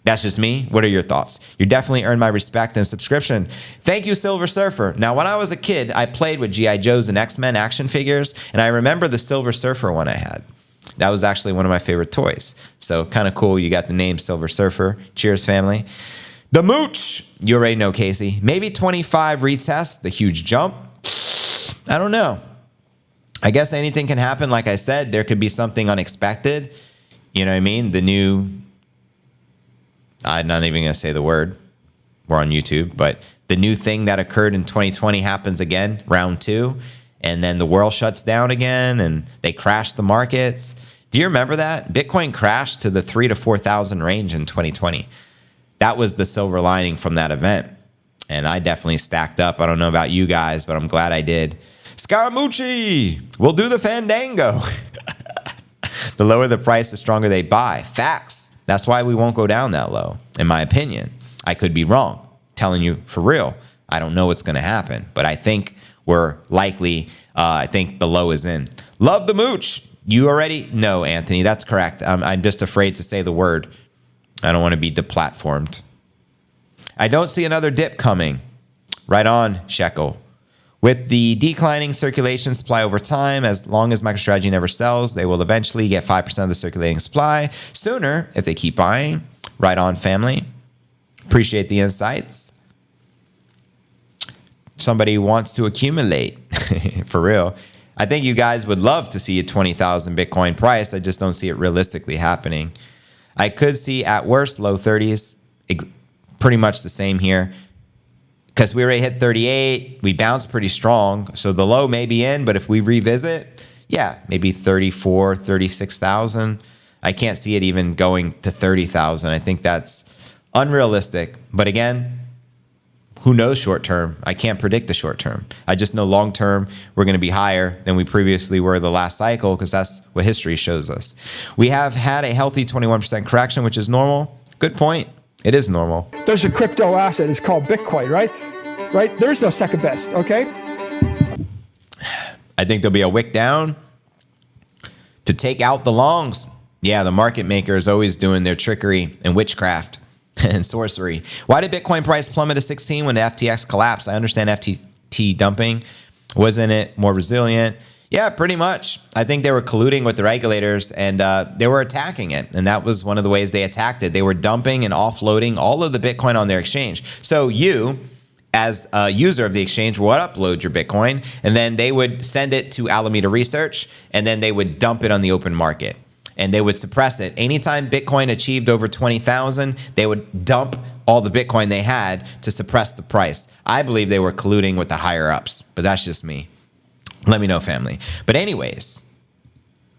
That's just me. What are your thoughts? You definitely earned my respect and subscription. Thank you, Silver Surfer. Now, when I was a kid, I played with G.I. Joes and X-Men action figures, and I remember the Silver Surfer one I had. That was actually one of my favorite toys. So kind of cool. You got the name Silver Surfer. Cheers, family. The Mooch. You already know, Casey. Maybe 25 retest, the huge jump. I don't know. I guess anything can happen. Like I said, there could be something unexpected. You know what I mean? The new... I'm not even going to say the word. We're on YouTube. But the new thing that occurred in 2020 happens again, round 2. And then the world shuts down again and they crash the markets. Do you remember that? Bitcoin crashed to the 3,000 to 4,000 range in 2020. That was the silver lining from that event. And I definitely stacked up. I don't know about you guys, but I'm glad I did. Scaramucci, we'll do the fandango. The lower the price, the stronger they buy. Facts. That's why we won't go down that low, in my opinion. I could be wrong. Telling you for real. I don't know what's going to happen, but I think we're likely, I think the low is in. Love the mooch. You already know, Anthony. That's correct. I'm just afraid to say the word. I don't want to be deplatformed. I don't see another dip coming. Right on, Shekel. With the declining circulation supply over time, as long as MicroStrategy never sells, they will eventually get 5% of the circulating supply sooner if they keep buying. Right on, family. Appreciate the insights. Somebody wants to accumulate. For real. I think you guys would love to see a 20,000 Bitcoin price. I just don't see it realistically happening. I could see at worst low 30s. Pretty much the same here. Because we already hit 38, we bounced pretty strong. So the low may be in, but if we revisit, yeah, maybe 34, 36,000. I can't see it even going to 30,000. I think that's unrealistic. But again, who knows short term? I can't predict the short term. I just know long term, we're going to be higher than we previously were the last cycle because that's what history shows us. We have had a healthy 21% correction, which is normal. Good point. It is normal. There's a crypto asset. It's called Bitcoin, right? Right? There's no second best, okay? I think there'll be a wick down to take out the longs. Yeah, the market maker is always doing their trickery and witchcraft and sorcery. Why did Bitcoin price plummet to 16 when the FTX collapsed? I understand FTT dumping. Wasn't it more resilient? Yeah, pretty much. I think they were colluding with the regulators and they were attacking it. And that was one of the ways they attacked it. They were dumping and offloading all of the Bitcoin on their exchange. So you, as a user of the exchange, would upload your Bitcoin and then they would send it to Alameda Research and then they would dump it on the open market and they would suppress it. Anytime Bitcoin achieved over 20,000, they would dump all the Bitcoin they had to suppress the price. I believe they were colluding with the higher ups, but that's just me. Let me know, family. But anyways,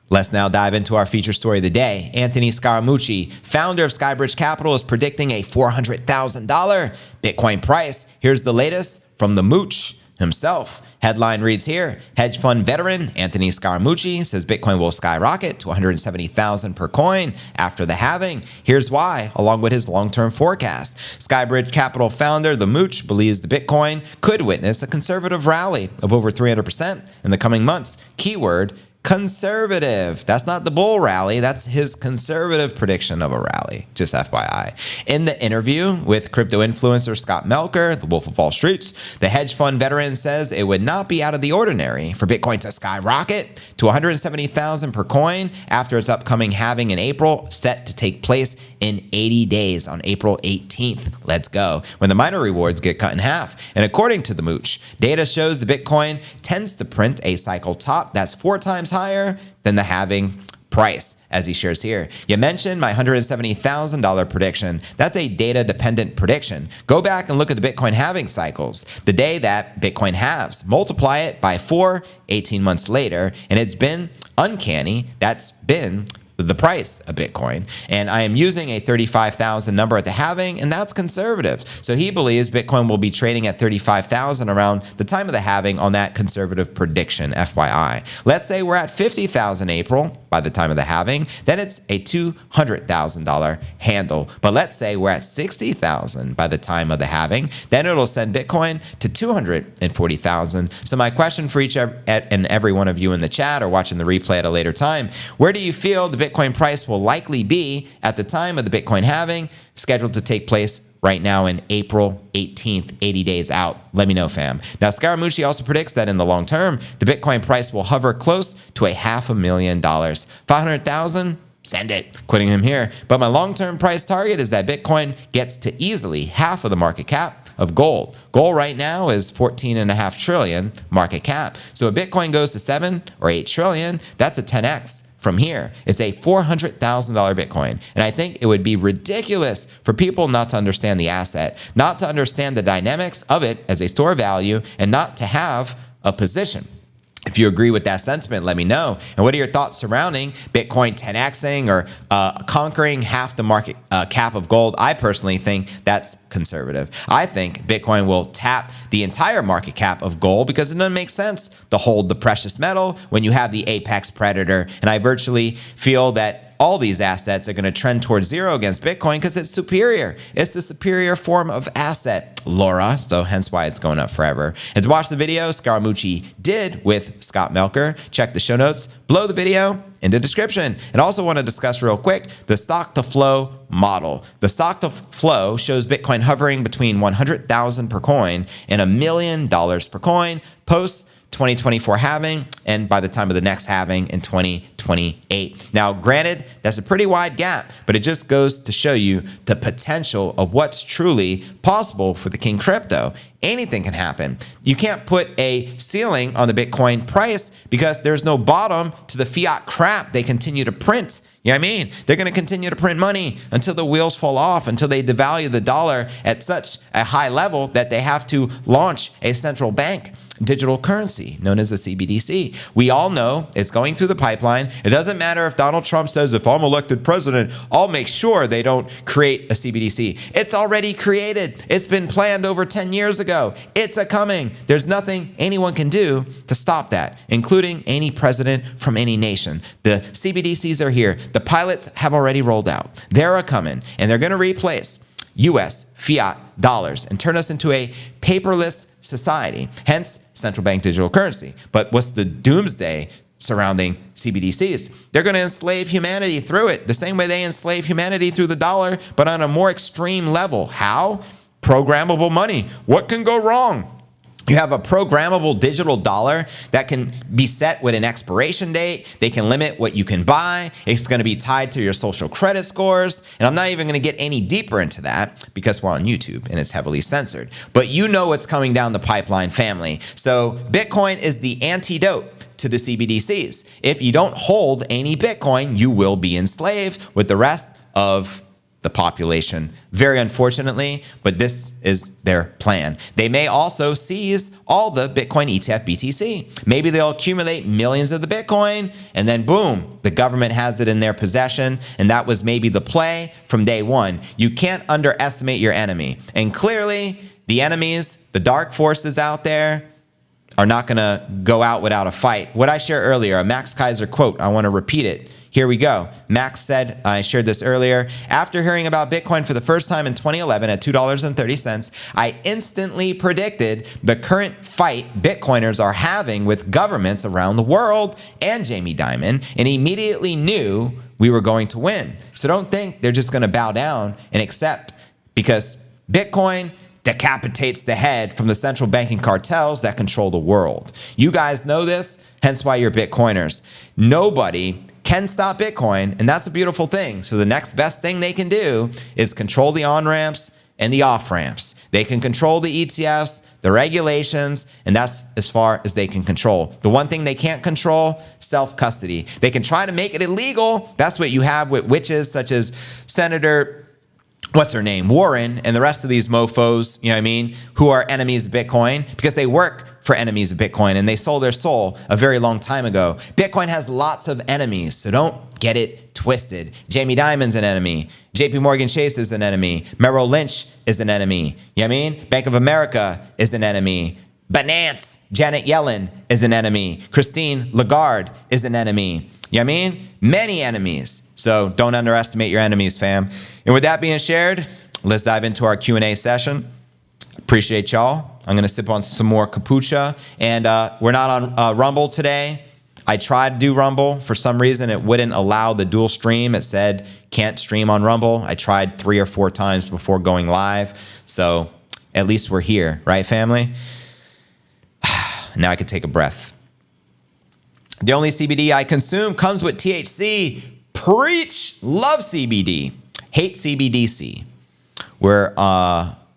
let's now dive into our feature story of the day. Anthony Scaramucci, founder of Skybridge Capital, is predicting a $400,000 Bitcoin price. Here's the latest from the mooch himself. Headline reads here, hedge fund veteran Anthony Scaramucci says Bitcoin will skyrocket to 170,000 per coin after the halving. Here's why, along with his long-term forecast. Skybridge Capital founder, the mooch, believes the Bitcoin could witness a conservative rally of over 300% in the coming months. Keyword, conservative. That's not the bull rally. That's his conservative prediction of a rally. Just FYI. In the interview with crypto influencer Scott Melker, the Wolf of Wall Street, the hedge fund veteran says it would not be out of the ordinary for Bitcoin to skyrocket to 170,000 per coin after its upcoming halving in April, set to take place in 80 days on April 18th. Let's go. When the miner rewards get cut in half. And according to the mooch, data shows the Bitcoin tends to print a cycle top that's 4 times higher than the halving price, as he shares here. You mentioned my $170,000 prediction. That's a data-dependent prediction. Go back and look at the Bitcoin halving cycles. The day that Bitcoin halves, multiply it by 4, 18 months later, and it's been uncanny. That's been the price of Bitcoin. And I am using a 35,000 number at the halving, and that's conservative. So he believes Bitcoin will be trading at 35,000 around the time of the halving on that conservative prediction, FYI. Let's say we're at 50,000 April by the time of the halving, then it's a $200,000 handle. But let's say we're at 60,000 by the time of the halving, then it'll send Bitcoin to 240,000. So my question for each and every one of you in the chat or watching the replay at a later time, where do you feel the Bitcoin price will likely be at the time of the Bitcoin halving, scheduled to take place right now in April 18th, 80 days out? Let me know, fam. Now, Scaramucci also predicts that in the long term, the Bitcoin price will hover close to $500,000. 500,000? Send it. Quitting him here. But my long-term price target is that Bitcoin gets to easily half of the market cap of gold. Gold right now is 14.5 trillion market cap. So if Bitcoin goes to 7 or 8 trillion, that's a 10x. From here, it's a $400,000 Bitcoin. And I think it would be ridiculous for people not to understand the asset, not to understand the dynamics of it as a store of value, and not to have a position. If you agree with that sentiment, let me know. And what are your thoughts surrounding Bitcoin 10xing or conquering half the market cap of gold? I personally think that's conservative. I think Bitcoin will tap the entire market cap of gold because it doesn't make sense to hold the precious metal when you have the apex predator. And I virtually feel that all these assets are going to trend towards zero against Bitcoin because it's superior. It's the superior form of asset, Laura. So hence why it's going up forever. And to watch the video Scaramucci did with Scott Melker, check the show notes below the video in the description. And also want to discuss real quick the stock to flow model. The stock to flow shows Bitcoin hovering between 100,000 per coin and $1 million per coin post 2024 halving, and by the time of the next halving in 2028. Now, granted, that's a pretty wide gap, but it just goes to show you the potential of what's truly possible for the King Crypto. Anything can happen. You can't put a ceiling on the Bitcoin price because there's no bottom to the fiat crap they continue to print. You know what I mean? They're going to continue to print money until the wheels fall off, until they devalue the dollar at such a high level that they have to launch a central bank digital currency known as a CBDC. We all know it's going through the pipeline. It doesn't matter if Donald Trump says, if I'm elected president, I'll make sure they don't create a CBDC. It's already created. It's been planned over 10 years ago. It's a coming. There's nothing anyone can do to stop that, including any president from any nation. The CBDCs are here. The pilots have already rolled out. They're a coming, and they're going to replace US fiat dollars and turn us into a paperless society, hence central bank digital currency. But what's the doomsday surrounding CBDCs? They're going to enslave humanity through it, the same way they enslave humanity through the dollar, but on a more extreme level. How? Programmable money. What can go wrong? You have a programmable digital dollar that can be set with an expiration date. They can limit what you can buy. It's going to be tied to your social credit scores. And I'm not even going to get any deeper into that because we're on YouTube and it's heavily censored. But you know what's coming down the pipeline, family. So Bitcoin is the antidote to the CBDCs. If you don't hold any Bitcoin, you will be enslaved with the rest of the population. Very unfortunately, but this is their plan. They may also seize all the Bitcoin ETF BTC. Maybe they'll accumulate millions of the Bitcoin and then boom, the government has it in their possession. And that was maybe the play from day one. You can't underestimate your enemy. And clearly the enemies, the dark forces out there, are not gonna go out without a fight. What I shared earlier, a Max Kaiser quote, I wanna repeat it. Here we go. Max said, I shared this earlier, after hearing about Bitcoin for the first time in 2011 at $2.30, I instantly predicted the current fight Bitcoiners are having with governments around the world and Jamie Dimon, and immediately knew we were going to win. So don't think they're just gonna bow down and accept, because Bitcoin decapitates the head from the central banking cartels that control the world. You guys know this, hence why you're Bitcoiners. Nobody can stop Bitcoin, and that's a beautiful thing. So the next best thing they can do is control the on-ramps and the off-ramps. They can control the ETFs, the regulations, and that's as far as they can control. The one thing they can't control, self-custody. They can try to make it illegal. That's what you have with witches such as Senator, what's her name, Warren, and the rest of these mofos, you know what I mean, who are enemies of Bitcoin because they work for enemies of Bitcoin and they sold their soul a very long time ago. Bitcoin has lots of enemies, so don't get it twisted. Jamie Dimon's an enemy. JP Morgan Chase is an enemy. Merrill Lynch is an enemy. You know what I mean? Bank of America is an enemy. Binance, Janet Yellen is an enemy. Christine Lagarde is an enemy. You know what I mean? Many enemies. So don't underestimate your enemies, fam. And with that being shared, let's dive into our Q&A session. Appreciate y'all. I'm going to sip on some more kombucha. And we're not on Rumble today. I tried to do Rumble. For some reason, it wouldn't allow the dual stream. It said can't stream on Rumble. I tried 3 or 4 times before going live. So at least we're here, right, family? Now I can take a breath. The only CBD I consume comes with THC. Preach! Love CBD. Hate CBDC. We're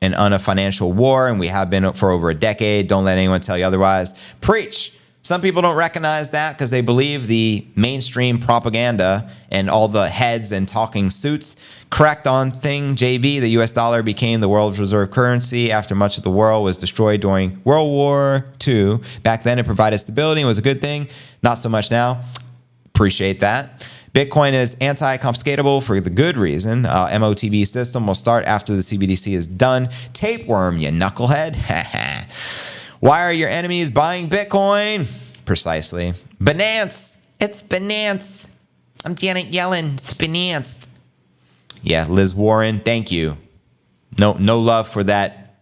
in a financial war, and we have been for over a decade. Don't let anyone tell you otherwise. Preach! Some people don't recognize that because they believe the mainstream propaganda and all the heads and talking suits. Correct on thing, JB. The US dollar became the world's reserve currency after much of the world was destroyed during World War II. Back then, it provided stability and was a good thing. Not so much now. Appreciate that. Bitcoin is anti-confiscatable for the good reason. MOTB system will start after the CBDC is done. Tapeworm, you knucklehead. Why are your enemies buying Bitcoin? Precisely. Binance. It's Binance. I'm Janet Yellen. It's Binance. Yeah, Liz Warren, thank you. No love for that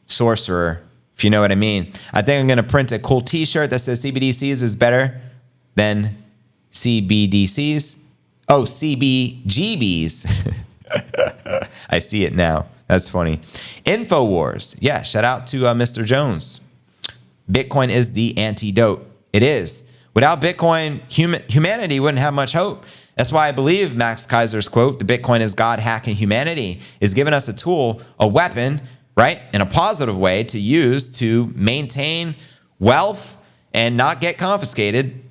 sorcerer, if you know what I mean. I think I'm going to print a cool t-shirt that says CBDCs is better than CBDCs. Oh, CBGBs. I see it now. That's funny. InfoWars. Yeah, shout out to Mr. Jones. Bitcoin is the antidote. It is. Without Bitcoin, humanity wouldn't have much hope. That's why I believe Max Kaiser's quote, the Bitcoin is God hacking humanity, is giving us a tool, a weapon, right, in a positive way to use to maintain wealth and not get confiscated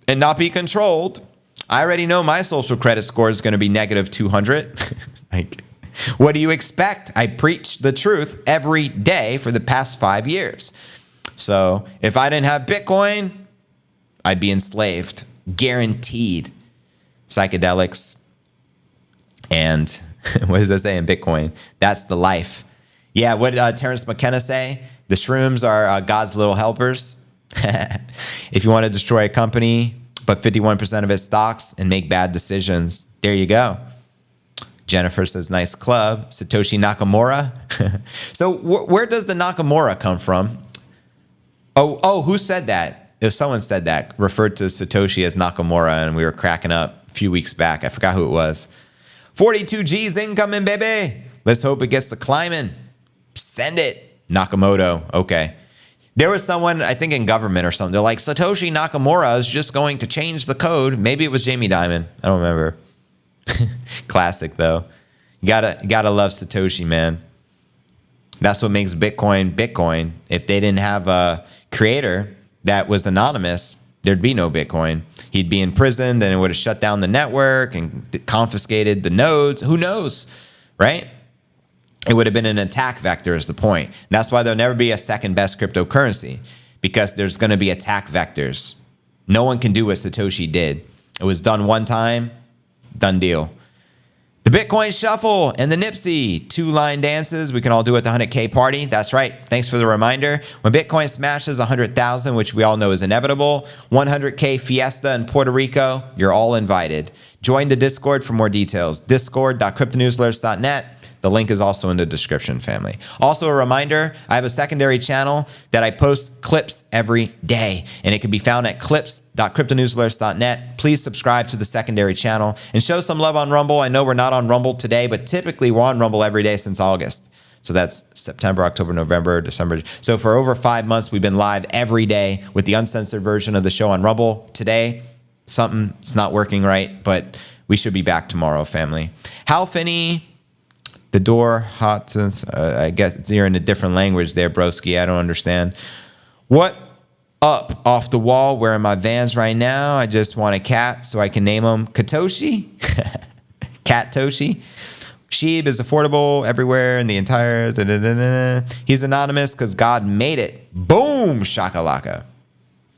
and not be controlled. I already know my social credit score is going to be negative 200. Like, what do you expect? I preach the truth every day for the past 5 years. So if I didn't have Bitcoin, I'd be enslaved, guaranteed. Psychedelics and what does that say in Bitcoin? That's the life. Yeah, what did Terrence McKenna say? The shrooms are God's little helpers. If you want to destroy a company, but 51% of its stocks and make bad decisions, there you go. Jennifer says, nice club. Satoshi Nakamura. So where does the Nakamura come from? Oh, who said that? If someone said that, referred to Satoshi as Nakamura, and we were cracking up a few weeks back. I forgot who it was. 42 G's incoming, baby. Let's hope it gets to climbing. Send it. Nakamoto. Okay. There was someone, I think in government or something, they're like, Satoshi Nakamura is just going to change the code. Maybe it was Jamie Dimon. I don't remember. Classic, though. You gotta love Satoshi, man. That's what makes Bitcoin Bitcoin. If they didn't have a creator that was anonymous, there'd be no Bitcoin. He'd be in prison, then it would have shut down the network and confiscated the nodes. Who knows, right? It would have been an attack vector is the point. And that's why there'll never be a second best cryptocurrency, because there's going to be attack vectors. No one can do what Satoshi did. It was done one time, done deal. The Bitcoin Shuffle and the Nipsey, 2 line dances. We can all do at the 100K party. That's right. Thanks for the reminder. When Bitcoin smashes 100,000, which we all know is inevitable, 100K fiesta in Puerto Rico, you're all invited. Join the Discord for more details. Discord.cryptonewsalerts.net. The link is also in the description, family. Also a reminder, I have a secondary channel that I post clips every day, and it can be found at clips.cryptonewsalerts.net. Please subscribe to the secondary channel and show some love on Rumble. I know we're not on Rumble today, but typically we're on Rumble every day since August. So that's September, October, November, December. So for over 5 months, we've been live every day with the uncensored version of the show on Rumble. Today, something's not working right, but we should be back tomorrow, family. Hal Finney, the door, hot since, I guess you're in a different language there, broski. I don't understand. What up off the wall? Wearing my Vans right now. I just want a cat so I can name him Katoshi. Cat Toshi. Sheeb is affordable everywhere in the entire... He's anonymous because God made it. Boom, shakalaka.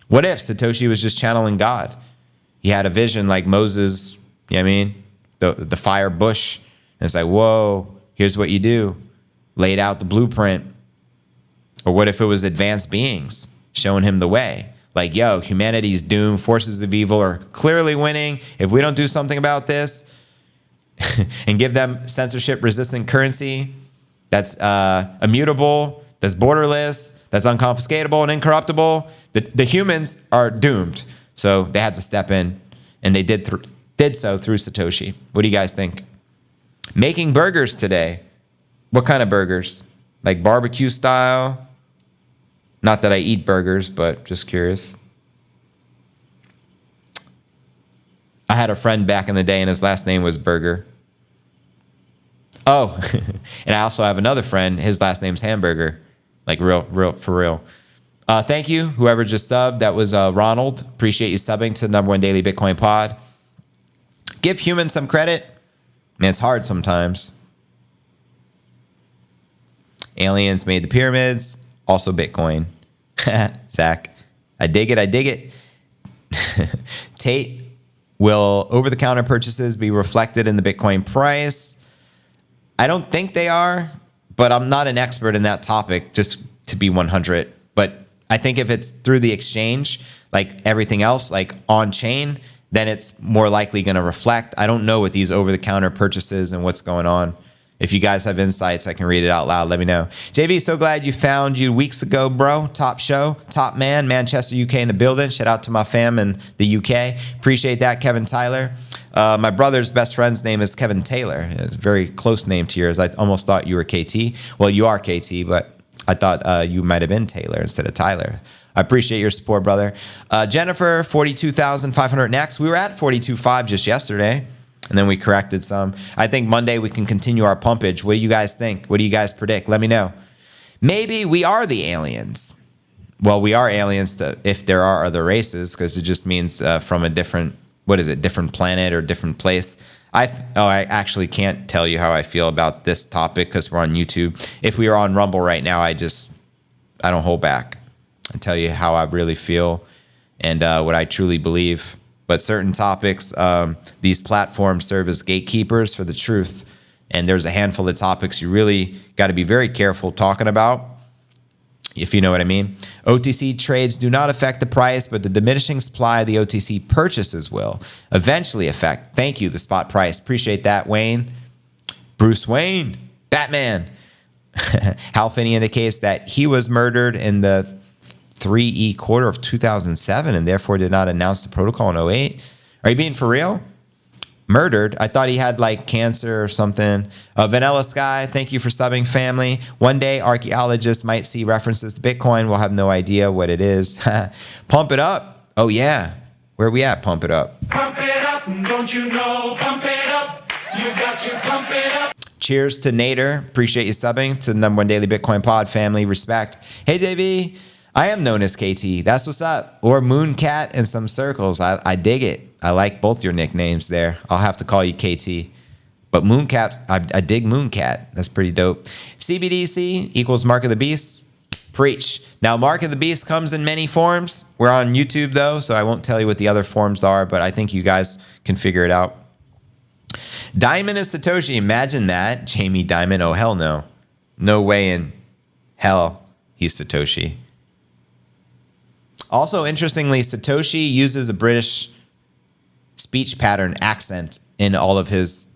What if Satoshi was just channeling God? He had a vision like Moses, you know what I mean? The fire bush. And it's like, whoa, here's what you do. Laid out the blueprint. Or what if it was advanced beings showing him the way? Like, yo, humanity's doomed. Forces of evil are clearly winning. If we don't do something about this and give them censorship-resistant currency that's immutable, that's borderless, that's unconfiscatable and incorruptible, the humans are doomed. So they had to step in, and they did so through Satoshi. What do you guys think? Making burgers today. What kind of burgers? Like barbecue style? Not that I eat burgers, but just curious. I had a friend back in the day, and his last name was Burger. Oh, and I also have another friend. His last name's Hamburger. Like real, for real. Thank you, whoever just subbed. That was Ronald. Appreciate you subbing to the number one daily Bitcoin pod. Give humans some credit. Man, it's hard sometimes. Aliens made the pyramids. Also Bitcoin. Zach, I dig it. I dig it. Tate, will over-the-counter purchases be reflected in the Bitcoin price? I don't think they are, but I'm not an expert in that topic, just to be 100. But I think if it's through the exchange, like everything else, like on-chain, then it's more likely going to reflect. I don't know what these over-the-counter purchases and what's going on. If you guys have insights, I can read it out loud. Let me know. JB, so glad you found you weeks ago, bro. Top show, top man, Manchester, UK in the building. Shout out to my fam in the UK. Appreciate that, Kevin Tyler. My brother's best friend's name is Kevin Taylor. It's a very close name to yours. I almost thought you were KT. Well, you are KT, but I thought you might have been Taylor instead of Tyler. I appreciate your support, brother. Jennifer, 42,500 next. We were at 42.5 just yesterday. And then we corrected some. I think Monday we can continue our pumpage. What do you guys think? What do you guys predict? Let me know. Maybe we are the aliens. Well, we are aliens if there are other races, because it just means from a different, different planet or different place. I actually can't tell you how I feel about this topic because we're on YouTube. If we were on Rumble right now, I don't hold back. I tell you how I really feel and what I truly believe. But certain topics, these platforms serve as gatekeepers for the truth. And there's a handful of topics you really got to be very careful talking about, if you know what I mean. OTC trades do not affect the price, but the diminishing supply of the OTC purchases will eventually affect. Thank you, the spot price. Appreciate that, Wayne. Bruce Wayne, Batman. Hal Finney indicates that he was murdered in the 3E quarter of 2007 and therefore did not announce the protocol in 08. Are you being for real? Murdered? I thought he had like cancer or something. Vanilla Sky, thank you for subbing, family. One day archaeologists might see references to Bitcoin. We'll have no idea what it is. Pump it up. Oh yeah. Where are we at? Pump it up. Pump it up, don't you know? Pump it up. You've got to pump it up. Cheers to Nader. Appreciate you subbing to the number one daily Bitcoin pod, family. Respect. Hey JB. I am known as KT. That's what's up. Or Mooncat in some circles. I dig it. I like both your nicknames there. I'll have to call you KT. But Mooncat, I dig Mooncat. That's pretty dope. CBDC equals Mark of the Beast. Preach. Now, Mark of the Beast comes in many forms. We're on YouTube, though, so I won't tell you what the other forms are, but I think you guys can figure it out. Diamond is Satoshi. Imagine that. Jamie Dimon. Oh, hell no. No way in hell he's Satoshi. Also, interestingly, Satoshi uses a British speech pattern accent in all of his,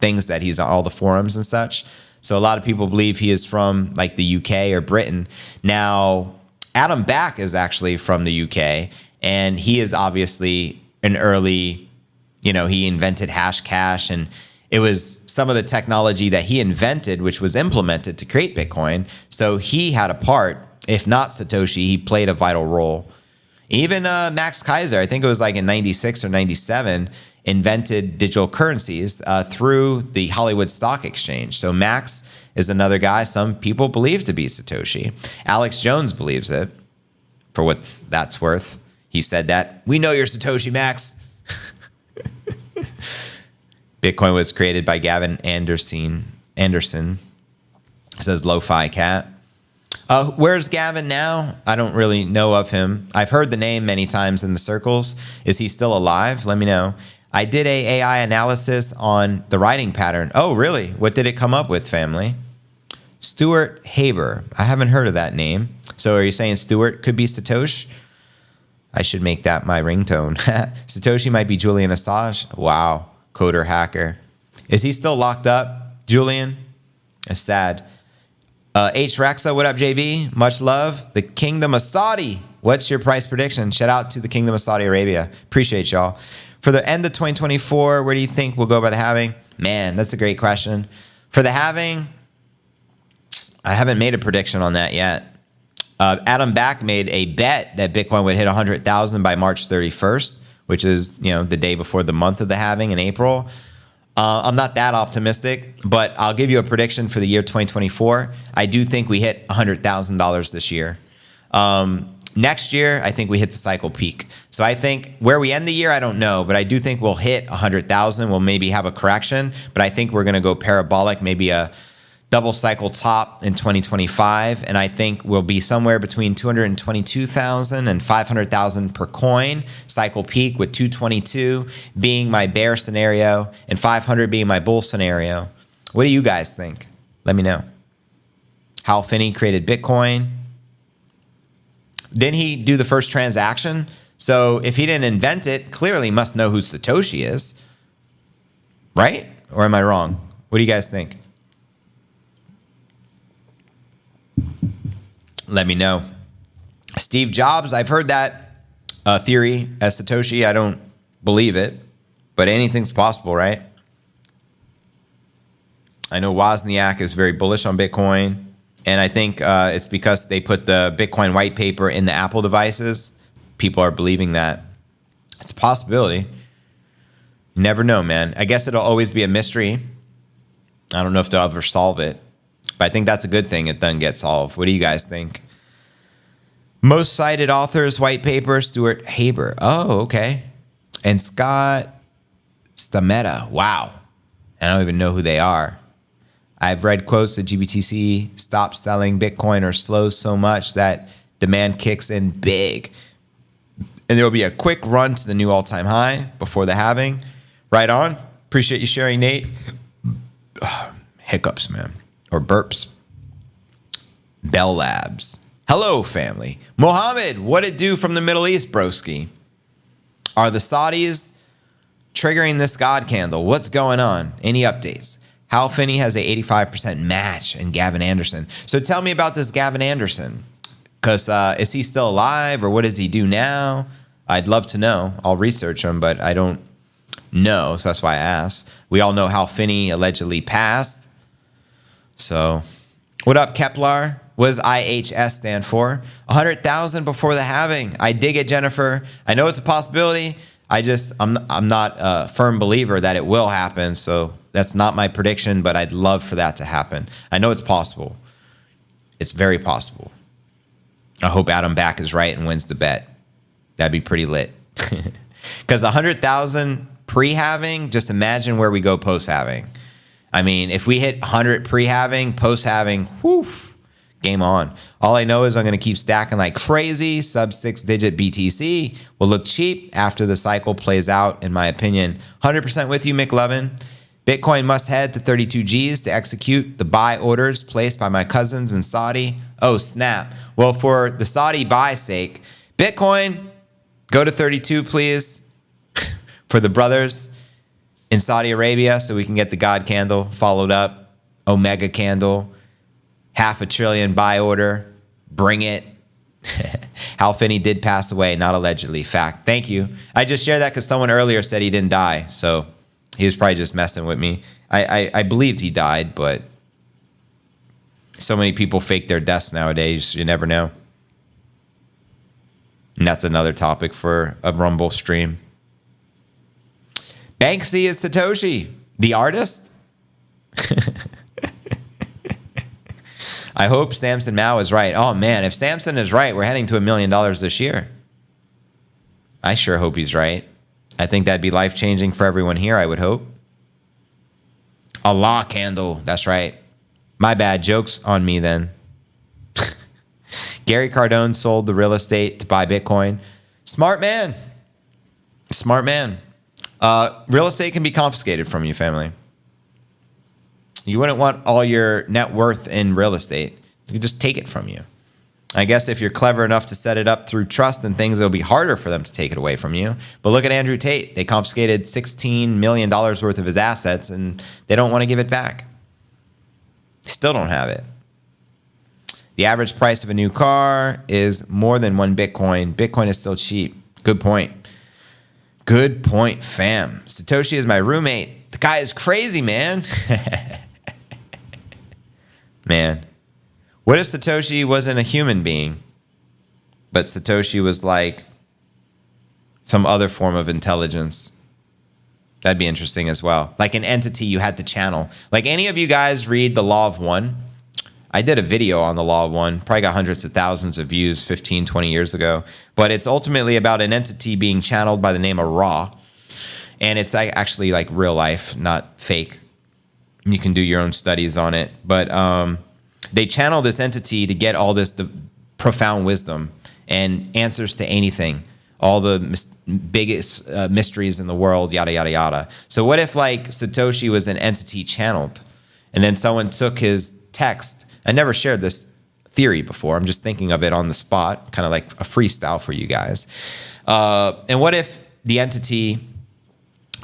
things that he's on, all the forums and such. So a lot of people believe he is from like the UK or Britain. Now, Adam Back is actually from the UK, and he is obviously an early, he invented Hashcash, and it was some of the technology that he invented, which was implemented to create Bitcoin. So he had a part. If not Satoshi, he played a vital role. Even Max Kaiser, I think it was like in 96 or 97, invented digital currencies through the Hollywood Stock Exchange. So Max is another guy some people believe to be Satoshi. Alex Jones believes it, for what that's worth. He said that. We know you're Satoshi, Max. Bitcoin was created by Gavin Anderson. Says Lo-Fi Cat. Where's Gavin now? I don't really know of him. I've heard the name many times in the circles. Is he still alive? Let me know. I did a AI analysis on the writing pattern. Oh, really? What did it come up with, family? Stuart Haber. I haven't heard of that name. So are you saying Stuart could be Satoshi? I should make that my ringtone. Satoshi might be Julian Assange. Wow. Coder hacker. Is he still locked up, Julian? It's sad. H. Rexa, what up, JB? Much love. The Kingdom of Saudi. What's your price prediction? Shout out to the Kingdom of Saudi Arabia. Appreciate y'all. For the end of 2024, where do you think we'll go by the halving? Man, that's a great question. For the halving, I haven't made a prediction on that yet. Adam Back made a bet that Bitcoin would hit 100,000 by March 31st, which is, the day before the month of the halving in April. I'm not that optimistic, but I'll give you a prediction for the year 2024. I do think we hit $100,000 this year. Next year, I think we hit the cycle peak. So I think where we end the year, I don't know, but I do think we'll hit 100,000. We'll maybe have a correction, but I think we're going to go parabolic, maybe a double cycle top in 2025. And I think we'll be somewhere between 222,000 and 500,000 per coin, cycle peak, with 222 being my bear scenario and 500 being my bull scenario. What do you guys think? Let me know. Hal Finney created Bitcoin. Didn't he do the first transaction? So if he didn't invent it, clearly must know who Satoshi is. Right? Or am I wrong? What do you guys think? Let me know. Steve Jobs, I've heard that theory as Satoshi. I don't believe it, but anything's possible, right? I know Wozniak is very bullish on Bitcoin. And I think it's because they put the Bitcoin white paper in the Apple devices. People are believing that. It's a possibility. You never know, man. I guess it'll always be a mystery. I don't know if they'll ever solve it. But I think that's a good thing it doesn't get solved. What do you guys think? Most cited authors, white paper, Stuart Haber. Oh, okay. And Scott Stametta. Wow. I don't even know who they are. I've read quotes that GBTC stops selling Bitcoin or slows so much that demand kicks in big. And there will be a quick run to the new all-time high before the halving. Right on. Appreciate you sharing, Nate. Hiccups, man. Or burps. Bell Labs. Hello, family. Mohammed, what it do from the Middle East, broski? Are the Saudis triggering this God candle? What's going on? Any updates? Hal Finney has a 85% match in Gavin Anderson. So tell me about this Gavin Anderson. Because is he still alive or what does he do now? I'd love to know. I'll research him, but I don't know. So that's why I asked. We all know Hal Finney allegedly passed. So what up, Kepler? What does IHS stand for? 100,000 before the halving. I dig it, Jennifer. I know it's a possibility. I'm not a firm believer that it will happen. So that's not my prediction, but I'd love for that to happen. I know it's possible. It's very possible. I hope Adam Back is right and wins the bet. That'd be pretty lit. Because 100,000 pre-halving, just imagine where we go post-halving. I mean, if we hit 100 pre-halving, post-halving, whew, game on. All I know is I'm going to keep stacking like crazy. Sub 6-digit BTC will look cheap after the cycle plays out, in my opinion. 100% with you, McLovin. Bitcoin must head to 32 Gs to execute the buy orders placed by my cousins in Saudi. Oh, snap. Well, for the Saudi buy sake, Bitcoin, go to 32, please, for the brothers in Saudi Arabia so we can get the God candle followed up, Omega candle, 500 billion buy order, bring it. Hal Finney did pass away, not allegedly. Fact. Thank you. I just shared that because someone earlier said he didn't die, so he was probably just messing with me. I believed he died, but so many people fake their deaths nowadays. You never know. And that's another topic for a Rumble stream. Banksy is Satoshi, the artist. I hope Samson Mao is right. Oh, man, if Samson is right, we're heading to $1 million this year. I sure hope he's right. I think that'd be life-changing for everyone here, I would hope. Allah candle. That's right. My bad. Joke's on me then. Gary Cardone sold the real estate to buy Bitcoin. Smart man. Smart man. Real estate can be confiscated from you, family. You wouldn't want all your net worth in real estate. You can just take it from you. I guess if you're clever enough to set it up through trust and things, it'll be harder for them to take it away from you. But look at Andrew Tate. They confiscated $16 million worth of his assets, and they don't want to give it back. Still don't have it. The average price of a new car is more than 1 Bitcoin. Bitcoin is still cheap. Good point. Good point, fam. Satoshi is my roommate. The guy is crazy, man. Man. What if Satoshi wasn't a human being, but Satoshi was like some other form of intelligence? That'd be interesting as well. Like an entity you had to channel. Like any of you guys read The Law of One? I did a video on the Law of One, probably got hundreds of thousands of views 15, 20 years ago. But it's ultimately about an entity being channeled by the name of Ra. And it's actually like real life, not fake. You can do your own studies on it. But they channel this entity to get all the profound wisdom and answers to anything. All the biggest mysteries in the world, yada, yada, yada. So what if like Satoshi was an entity channeled and then someone took his text? I never shared this theory before. I'm just thinking of it on the spot, kind of like a freestyle for you guys. And what if the entity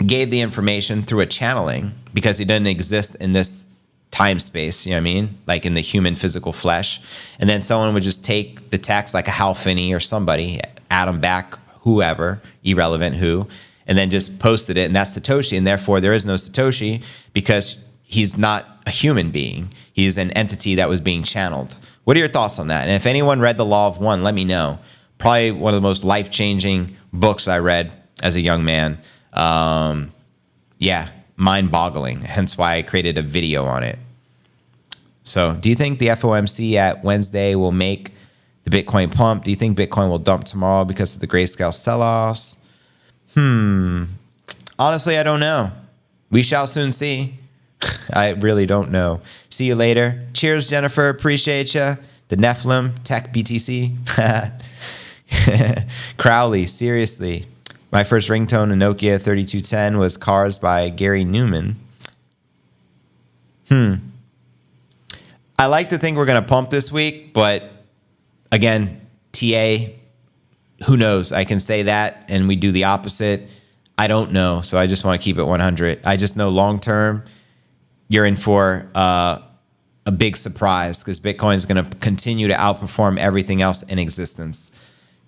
gave the information through a channeling because it didn't exist in this time space, you know what I mean? Like in the human physical flesh. And then someone would just take the text like a Hal Finney or somebody, Adam Back, whoever, irrelevant who, and then just posted it. And that's Satoshi. And therefore there is no Satoshi because he's not a human being. He's an entity that was being channeled. What are your thoughts on that? And if anyone read The Law of One, let me know. Probably one of the most life-changing books I read as a young man. Yeah, mind-boggling. Hence why I created a video on it. So do you think the FOMC at Wednesday will make the Bitcoin pump? Do you think Bitcoin will dump tomorrow because of the Grayscale sell-offs? Honestly, I don't know. We shall soon see. I really don't know. See you later. Cheers, Jennifer. Appreciate you. The Nephilim, Tech BTC. Crowley, seriously. My first ringtone, a Nokia 3210, was Cars by Gary Newman. I like to think we're going to pump this week, but again, TA, who knows? I can say that and we do the opposite. I don't know, so I just want to keep it 100. I just know long-term, you're in for a big surprise because Bitcoin is going to continue to outperform everything else in existence.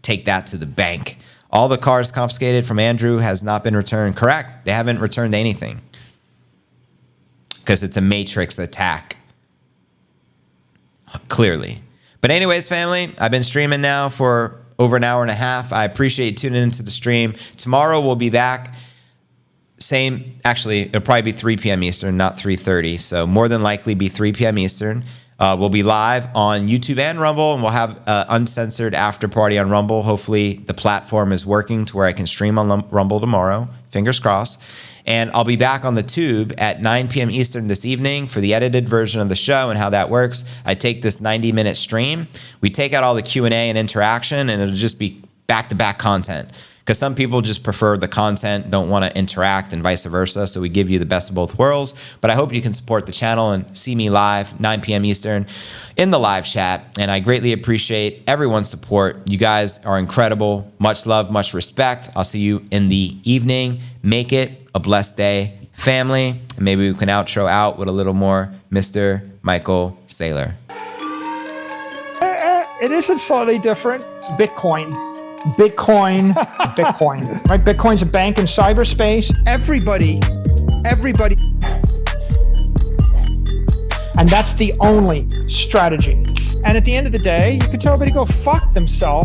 Take that to the bank. All the cars confiscated from Andrew has not been returned. Correct. They haven't returned anything because it's a matrix attack. Clearly. But anyways, family, I've been streaming now for over an hour and a half. I appreciate you tuning into the stream. Tomorrow we'll be back. Same, actually, it'll probably be 3 p.m. Eastern, not 3:30. So more than likely be 3 p.m. Eastern. We'll be live on YouTube and Rumble, and we'll have an uncensored after party on Rumble. Hopefully the platform is working to where I can stream on Rumble tomorrow. Fingers crossed. And I'll be back on the tube at 9 p.m. Eastern this evening for the edited version of the show. And how that works, I take this 90-minute stream. We take out all the Q&A and interaction, and it'll just be back-to-back content. Because some people just prefer the content, don't want to interact, and vice versa. So we give you the best of both worlds. But I hope you can support the channel and see me live, 9 p.m. Eastern, in the live chat. And I greatly appreciate everyone's support. You guys are incredible. Much love, much respect. I'll see you in the evening. Make it a blessed day, family. And maybe we can outro out with a little more Mr. Michael Saylor. It isn't slightly different. Bitcoin. Right? Bitcoin's a bank in cyberspace. Everybody. And that's the only strategy. And at the end of the day, you can tell everybody to go fuck themselves.